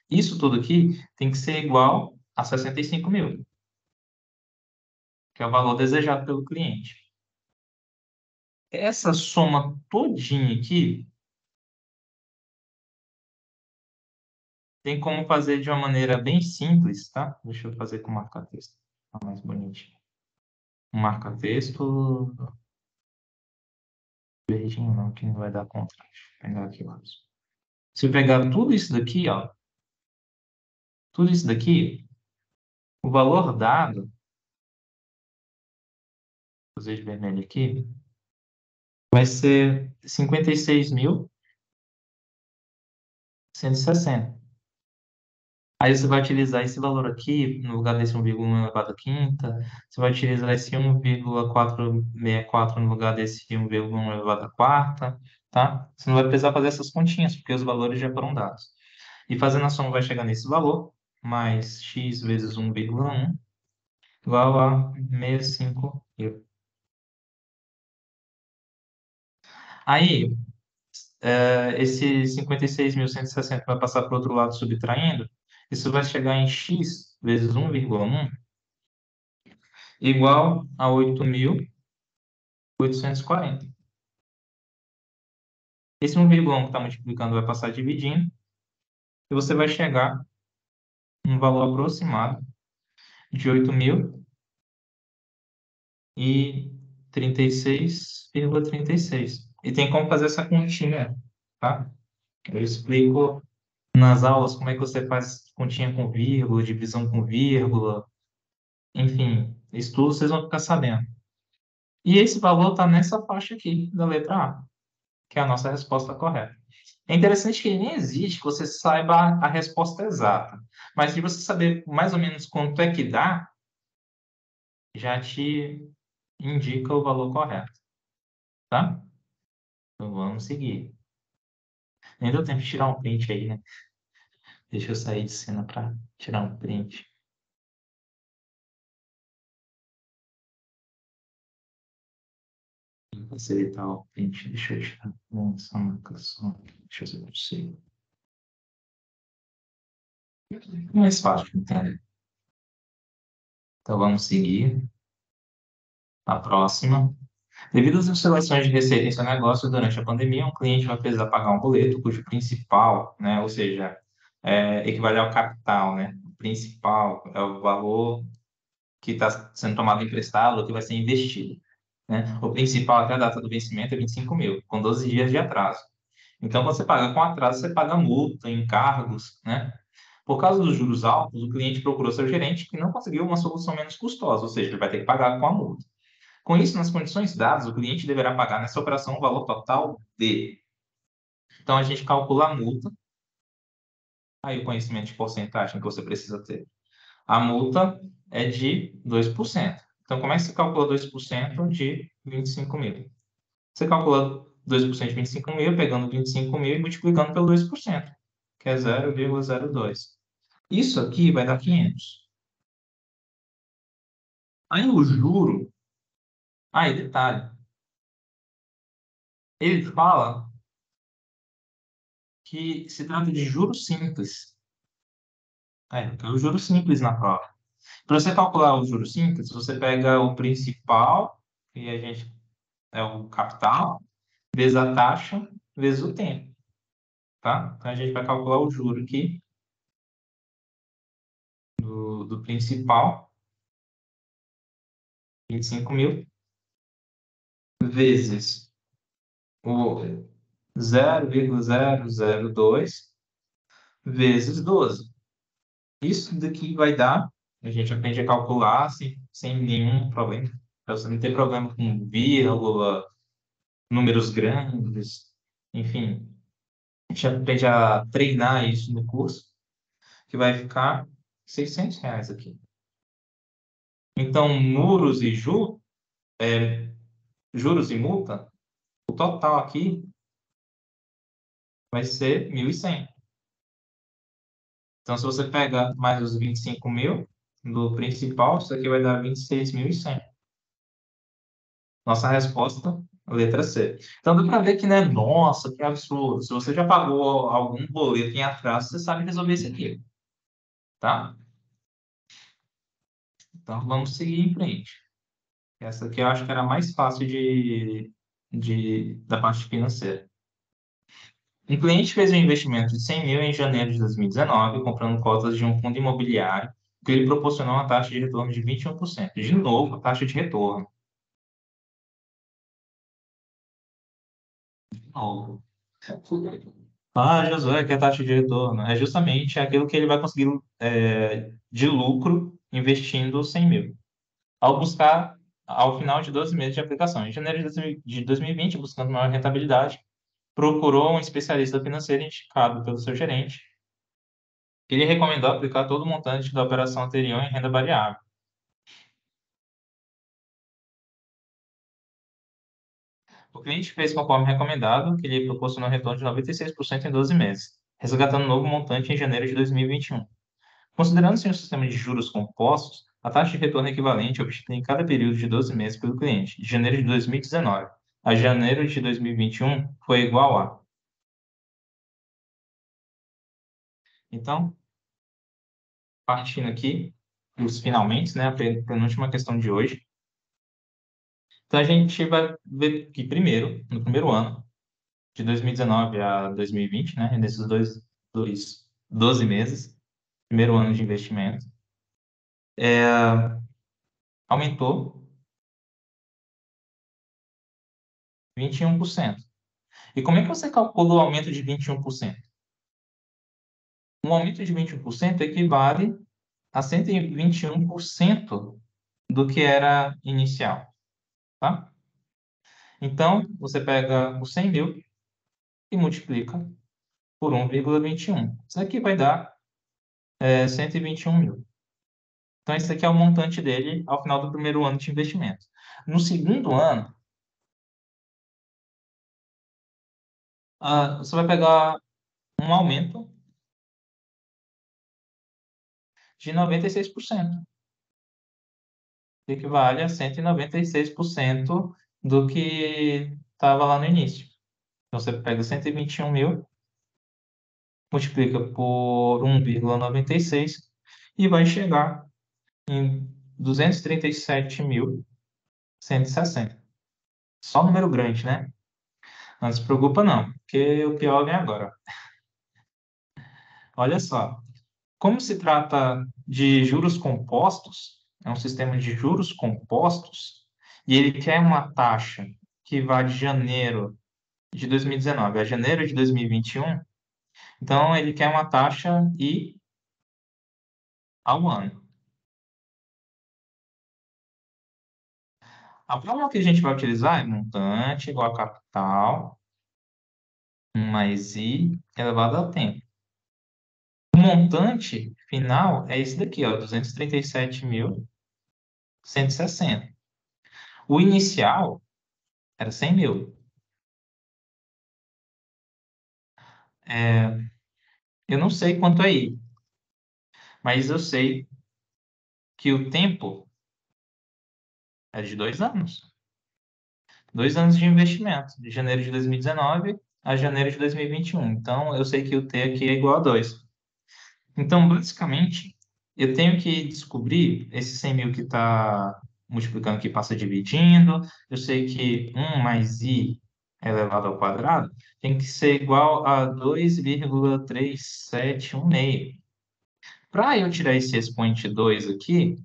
Isso tudo aqui tem que ser igual a 65 mil, que é o valor desejado pelo cliente. Essa soma todinha aqui tem como fazer de uma maneira bem simples, tá? Deixa eu fazer com marca-texto, tá mais bonitinho. Um marca-texto verdinho não, que não vai dar contraste. Vou pegar aqui o lápis. Se eu pegar tudo isso daqui, ó, tudo isso daqui, o valor dado, vou fazer de vermelho aqui, vai ser 56 mil 160. Aí você vai utilizar esse valor aqui, no lugar desse 1,1 elevado à quinta, você vai utilizar esse 1,464 no lugar desse 1,1 elevado à quarta, tá? Você não vai precisar fazer essas continhas, porque os valores já foram dados. E fazendo a soma vai chegar nesse valor, mais x vezes 1,1 igual a 65 mil. Aí, esse 56.160 vai passar para o outro lado subtraindo, isso vai chegar em x vezes 1,1 igual a 8.840. Esse 1,1 que está multiplicando vai passar dividindo, e você vai chegar num valor aproximado de 8.036,36. E tem como fazer essa continha, tá? Eu explico nas aulas como é que você faz continha com vírgula, divisão com vírgula, enfim, isso tudo vocês vão ficar sabendo. E esse valor está nessa faixa aqui, da letra A, que é a nossa resposta correta. É interessante que nem existe que você saiba a resposta exata, mas se você saber mais ou menos quanto é que dá, já te indica o valor correto, tá? Então vamos seguir. Nem deu tempo de tirar um print aí, né? Deixa eu sair de cena para tirar um print. Facilitar o print. Deixa eu tirar essa marcação. Deixa eu ver se eu consigo. É mais fácil de entender. Então vamos seguir. A próxima. Devido às oscilações de receita em seu negócio durante a pandemia, um cliente vai precisar pagar um boleto cujo principal, né, ou seja, equivale ao capital, né? O principal é o valor que está sendo tomado emprestado ou que vai ser investido, né? O principal até a data do vencimento é 25 mil, com 12 dias de atraso. Então, quando você paga com atraso, você paga multa, encargos, né? Por causa dos juros altos, o cliente procurou seu gerente que não conseguiu uma solução menos custosa, ou seja, ele vai ter que pagar com a multa. Com isso, nas condições dadas, o cliente deverá pagar nessa operação o valor total de. Então, a gente calcula a multa, aí o conhecimento de porcentagem que você precisa ter. A multa é de 2%. Então, como é que você calcula 2% de 25 mil? Você calcula 2% de 25 mil, pegando 25 mil e multiplicando pelo 2%, que é 0,02. Isso aqui vai dar 500. Aí o juro, aí detalhe, ele fala que se trata de juros simples. Tem o juro simples na prova. Para você calcular o juro simples, você pega o principal, que a gente é o capital, vezes a taxa, vezes o tempo, tá? Então a gente vai calcular o juro aqui do principal, 25 mil, vezes o 0,002 vezes 12. Isso daqui vai dar, a gente aprende a calcular assim, sem nenhum problema. Para você não ter problema com vírgula, números grandes, enfim. A gente aprende a treinar isso no curso, que vai ficar R$ 600 aqui. Então, juros e multa, o total aqui vai ser 1.100. Então, se você pega mais os 25 mil do principal, isso aqui vai dar 26.100. Nossa resposta, letra C. Então, dá para ver que, né? Nossa, que absurdo. Se você já pagou algum boleto em atraso, você sabe resolver isso aqui, tá? Então, vamos seguir em frente. Essa aqui eu acho que era mais fácil da parte financeira. Um cliente fez um investimento de 100 mil em janeiro de 2019, comprando cotas de um fundo imobiliário, que lhe proporcionou uma taxa de retorno de 21%. De novo, a taxa de retorno. De novo. Ah, Josué, que é a taxa de retorno? É justamente aquilo que ele vai conseguir de lucro investindo 100 mil. Ao buscar, ao final de 12 meses de aplicação. Em janeiro de 2020, buscando maior rentabilidade, procurou um especialista financeiro indicado pelo seu gerente. Ele recomendou aplicar todo o montante da operação anterior em renda variável. O cliente fez conforme recomendado, que lhe proporcionou um retorno de 96% em 12 meses, resgatando um novo montante em janeiro de 2021. Considerando-se um sistema de juros compostos, a taxa de retorno equivalente obtida em cada período de 12 meses pelo cliente, de janeiro de 2019 a janeiro de 2021, foi igual a. Então, partindo aqui dos finalmente, né, a penúltima questão de hoje. Então, a gente vai ver que, primeiro, no primeiro ano, de 2019 a 2020, né, nesses dois 12 meses, primeiro ano de investimento, aumentou 21%. E como é que você calcula o aumento de 21%? Um aumento de 21% equivale a 121% do que era inicial, tá? Então, você pega os 100 mil e multiplica por 1,21. Isso aqui vai dar 121 mil. Então, esse aqui é o montante dele ao final do primeiro ano de investimento. No segundo ano, você vai pegar um aumento de 96%, que equivale a 196% do que estava lá no início. Então, você pega 121 mil, multiplica por 1,96 e vai chegar em 237.160. Só número grande, né? Não se preocupa não, porque o pior vem agora. Olha só, como se trata de juros compostos, é um sistema de juros compostos, e ele quer uma taxa que vai de janeiro de 2019 a janeiro de 2021, então ele quer uma taxa I ao ano. A fórmula que a gente vai utilizar é montante igual a capital mais I elevado ao tempo. O montante final é esse daqui, ó, 237.160. O inicial era 100 mil. Eu não sei quanto é I, mas eu sei que o tempo é de 2 anos. 2 anos de investimento, de janeiro de 2019 a janeiro de 2021. Então, eu sei que o T aqui é igual a 2. Então, basicamente, eu tenho que descobrir esse 100 mil que está multiplicando, que passa dividindo. Eu sei que 1 mais i elevado ao quadrado tem que ser igual a 2,371,5. Para eu tirar esse expoente 2 aqui,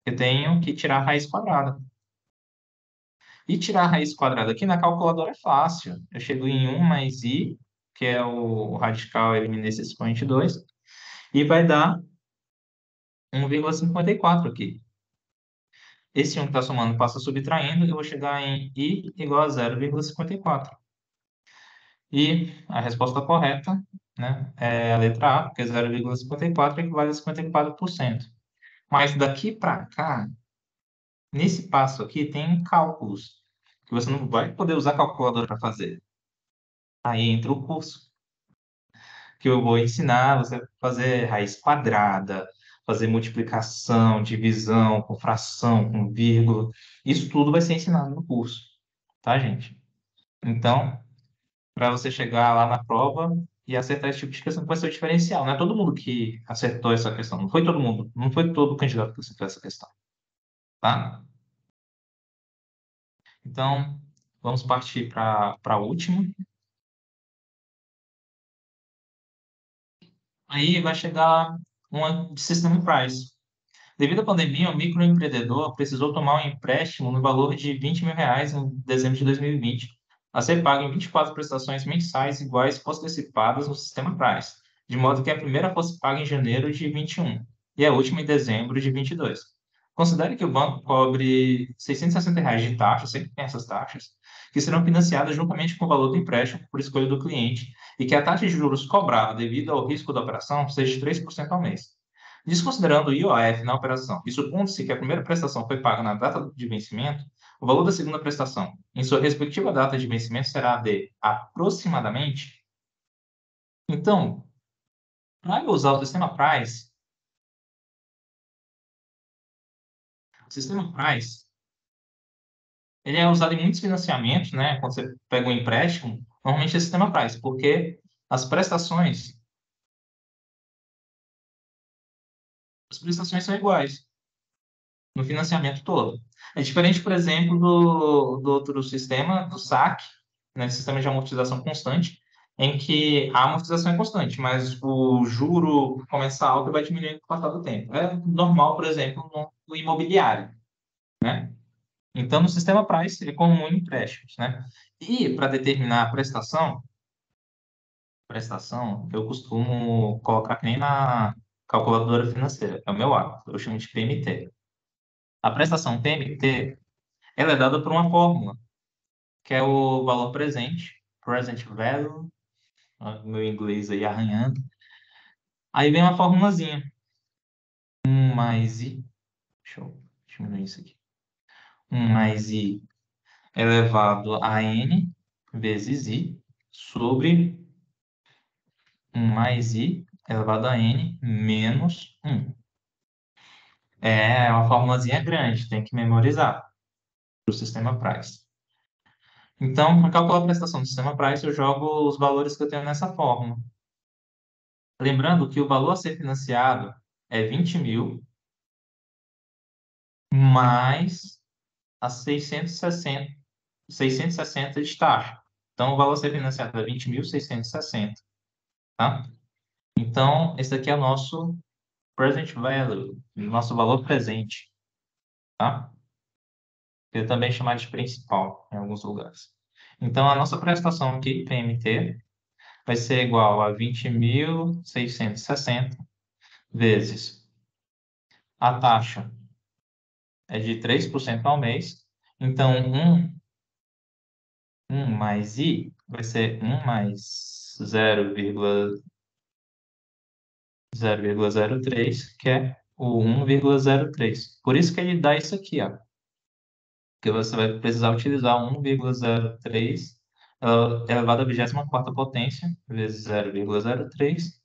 eu tenho que tirar a raiz quadrada. E tirar a raiz quadrada aqui na calculadora é fácil. Eu chego em 1 mais i, que é o radical, elimina esse expoente 2, e vai dar 1,54 aqui. Esse 1 que está somando passa subtraindo, eu vou chegar em i igual a 0,54. E a resposta correta, né, é a letra A, porque 0,54 equivale a 54%. Mas daqui para cá, nesse passo aqui, tem cálculos que você não vai poder usar a calculadora para fazer. Aí entra o curso, que eu vou ensinar você a fazer raiz quadrada, fazer multiplicação, divisão, com fração, com vírgula. Isso tudo vai ser ensinado no curso, tá, gente? Então, para você chegar lá na prova e acertar esse tipo de questão, vai ser o diferencial. Não é todo mundo que acertou essa questão. Não foi todo mundo. Não foi todo candidato que acertou essa questão, tá? Então, vamos partir para a última. Aí vai chegar uma de System Price. Devido à pandemia, o microempreendedor precisou tomar um empréstimo no valor de R$ 20.000 em dezembro de 2020, a ser pago em 24 prestações mensais iguais pós-antecipadas no sistema Price, de modo que a primeira fosse paga em janeiro de 21 e a última em dezembro de 22. Considere que o banco cobre R$ 660 de taxa, sempre tem essas taxas, que serão financiadas juntamente com o valor do empréstimo por escolha do cliente, e que a taxa de juros cobrada devido ao risco da operação seja de 3% ao mês. Desconsiderando o IOF na operação e supondo-se que a primeira prestação foi paga na data de vencimento, o valor da segunda prestação, em sua respectiva data de vencimento, será de aproximadamente. Então, para eu usar o sistema Price, ele é usado em muitos financiamentos, né? Quando você pega um empréstimo, normalmente é sistema Price, porque as prestações, as prestações são iguais no financiamento todo. É diferente, por exemplo, do outro sistema, do SAC, né? Sistema de amortização constante, em que a amortização é constante, mas o juro começa alto e vai diminuindo com o passar do tempo. É normal, por exemplo, no imobiliário, né? Então, no sistema Price, é comum em empréstimos, né? E para determinar a prestação, eu costumo colocar que nem na calculadora financeira, é o meu hábito, eu chamo de PMT. A prestação PMT, ela é dada por uma fórmula, que é o valor presente, present value, ó, meu inglês aí arranhando. Aí vem uma formulazinha, 1 mais I, deixa eu diminuir isso aqui, 1 mais I elevado a N vezes I sobre 1 mais I elevado a N menos 1. É uma formulazinha grande, tem que memorizar para o sistema Price. Então, para calcular a prestação do sistema Price, eu jogo os valores que eu tenho nessa fórmula. Lembrando que o valor a ser financiado é 20 mil mais as 660 de taxa. Então, o valor a ser financiado é 20.660, tá? Então, esse aqui é o nosso present value, nosso valor presente, tá? Eu também chamar de principal em alguns lugares. Então, a nossa prestação aqui, PMT, vai ser igual a 20.660 vezes a taxa é de 3% ao mês. Então, 1 mais I vai ser 1 mais 0,003, que é o 1,03. Por isso que ele dá isso aqui, ó. Porque você vai precisar utilizar 1,03 elevado à 24ª potência, vezes 0,03,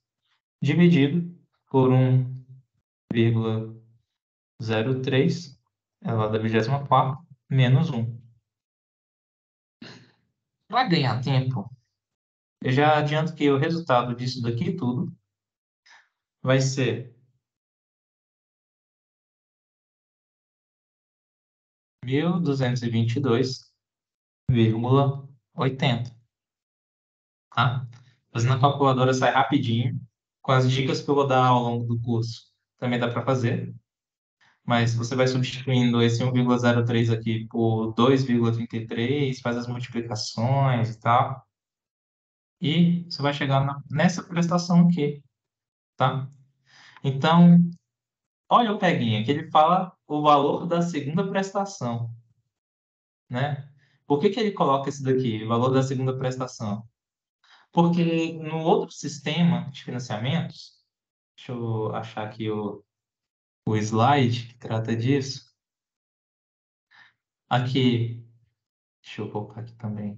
dividido por 1,03 elevado à 24ª, menos 1. Para ganhar tempo, eu já adianto que o resultado disso daqui tudo vai ser 1.222,80, tá? Fazendo a calculadora sai rapidinho, com as dicas que eu vou dar ao longo do curso. Também dá para fazer, mas você vai substituindo esse 1,03 aqui por 2,33, faz as multiplicações e tal, e você vai chegar nessa prestação aqui, tá? Então, olha o peguinha, que ele fala o valor da segunda prestação, né? Por que que ele coloca esse daqui, o valor da segunda prestação? Porque no outro sistema de financiamentos, deixa eu achar aqui o slide que trata disso. Aqui, deixa eu colocar aqui também.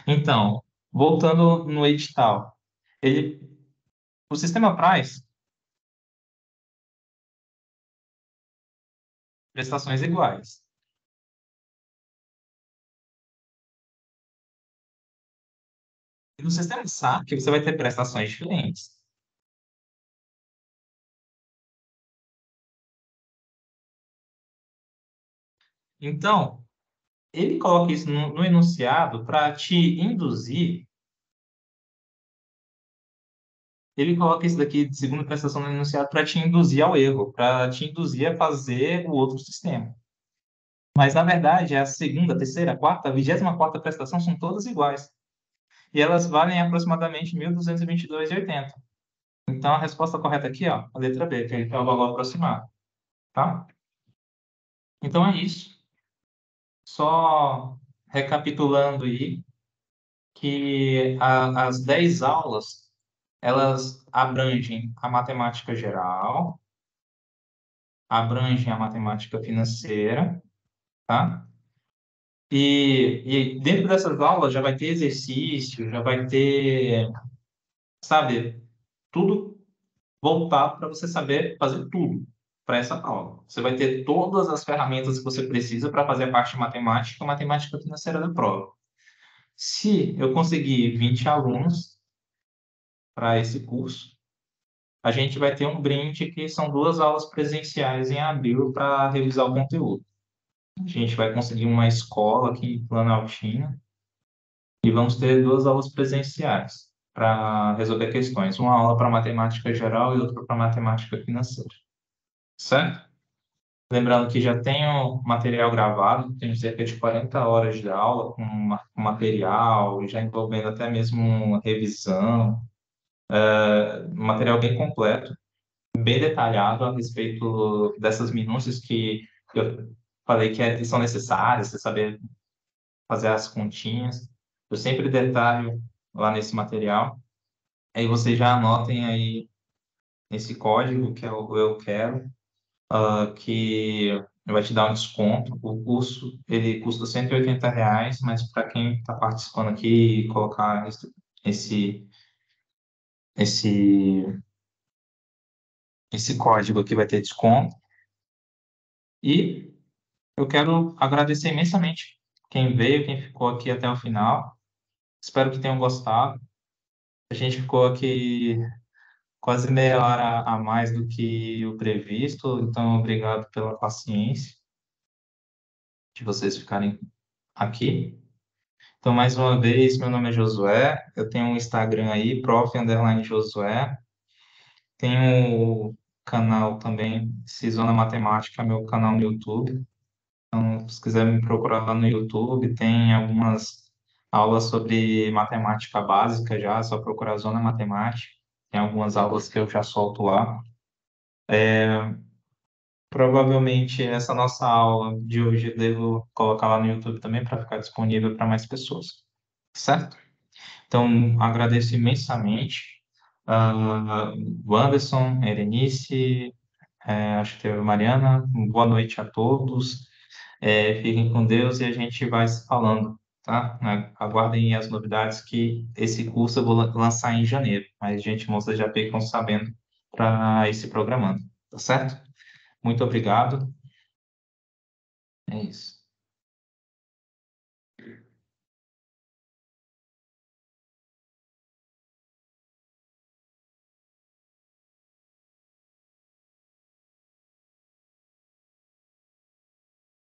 Então, voltando no edital, ele, o sistema Price, prestações iguais. E no sistema SAC, você vai ter prestações diferentes. Então, ele coloca isso no enunciado para te induzir. Ele coloca isso daqui de segunda prestação no enunciado para te induzir ao erro, para te induzir a fazer o outro sistema. Mas, na verdade, a segunda, a terceira, a quarta, a 24ª prestação são todas iguais. E elas valem aproximadamente 1.222,80. Então, a resposta correta aqui, ó, a letra B, que é o valor aproximado, tá? Então, é isso. Só recapitulando aí, que as 10 aulas, elas abrangem a matemática geral, abrangem a matemática financeira, tá? E dentro dessas aulas já vai ter exercício, já vai ter, sabe, tudo voltado para você saber fazer tudo para essa aula. Você vai ter todas as ferramentas que você precisa para fazer a parte de matemática, matemática financeira da prova. Se eu conseguir 20 alunos para esse curso, a gente vai ter um brinde que são 2 aulas presenciais em abril para revisar o conteúdo. A gente vai conseguir uma escola aqui em Planaltina e vamos ter 2 aulas presenciais para resolver questões. Uma aula para matemática geral e outra para matemática financeira. Certo? Lembrando que já tenho material gravado, tenho cerca de 40 horas de aula com material, já envolvendo até mesmo revisão, material bem completo, bem detalhado a respeito dessas minúcias que eu falei que são necessárias, você saber fazer as continhas. Eu sempre detalho lá nesse material. Aí vocês já anotem aí esse código que é o eu quero, que vai te dar um desconto. O curso, ele custa R$ 180, mas para quem está participando aqui e colocar esse, esse, esse código aqui vai ter desconto. E eu quero agradecer imensamente quem veio, quem ficou aqui até o final. Espero que tenham gostado. A gente ficou aqui quase meia hora a mais do que o previsto, então obrigado pela paciência de vocês ficarem aqui. Então, mais uma vez, meu nome é Josué, eu tenho um Instagram aí, prof_Josué, tenho o canal também, Cisona Matemática, meu canal no YouTube. Então, se quiser me procurar lá no YouTube, tem algumas aulas sobre matemática básica já, é só procurar Zona Matemática. Tem algumas aulas que eu já solto lá. Provavelmente essa nossa aula de hoje eu devo colocar lá no YouTube também para ficar disponível para mais pessoas, certo? Então, agradeço imensamente o Anderson, Erenice, acho que teve a Mariana. Boa noite a todos. Fiquem com Deus e a gente vai se falando, tá? Aguardem as novidades que esse curso eu vou lançar em janeiro, mas, gente, moças já ficam sabendo para ir se programando, tá certo? Muito obrigado. É isso.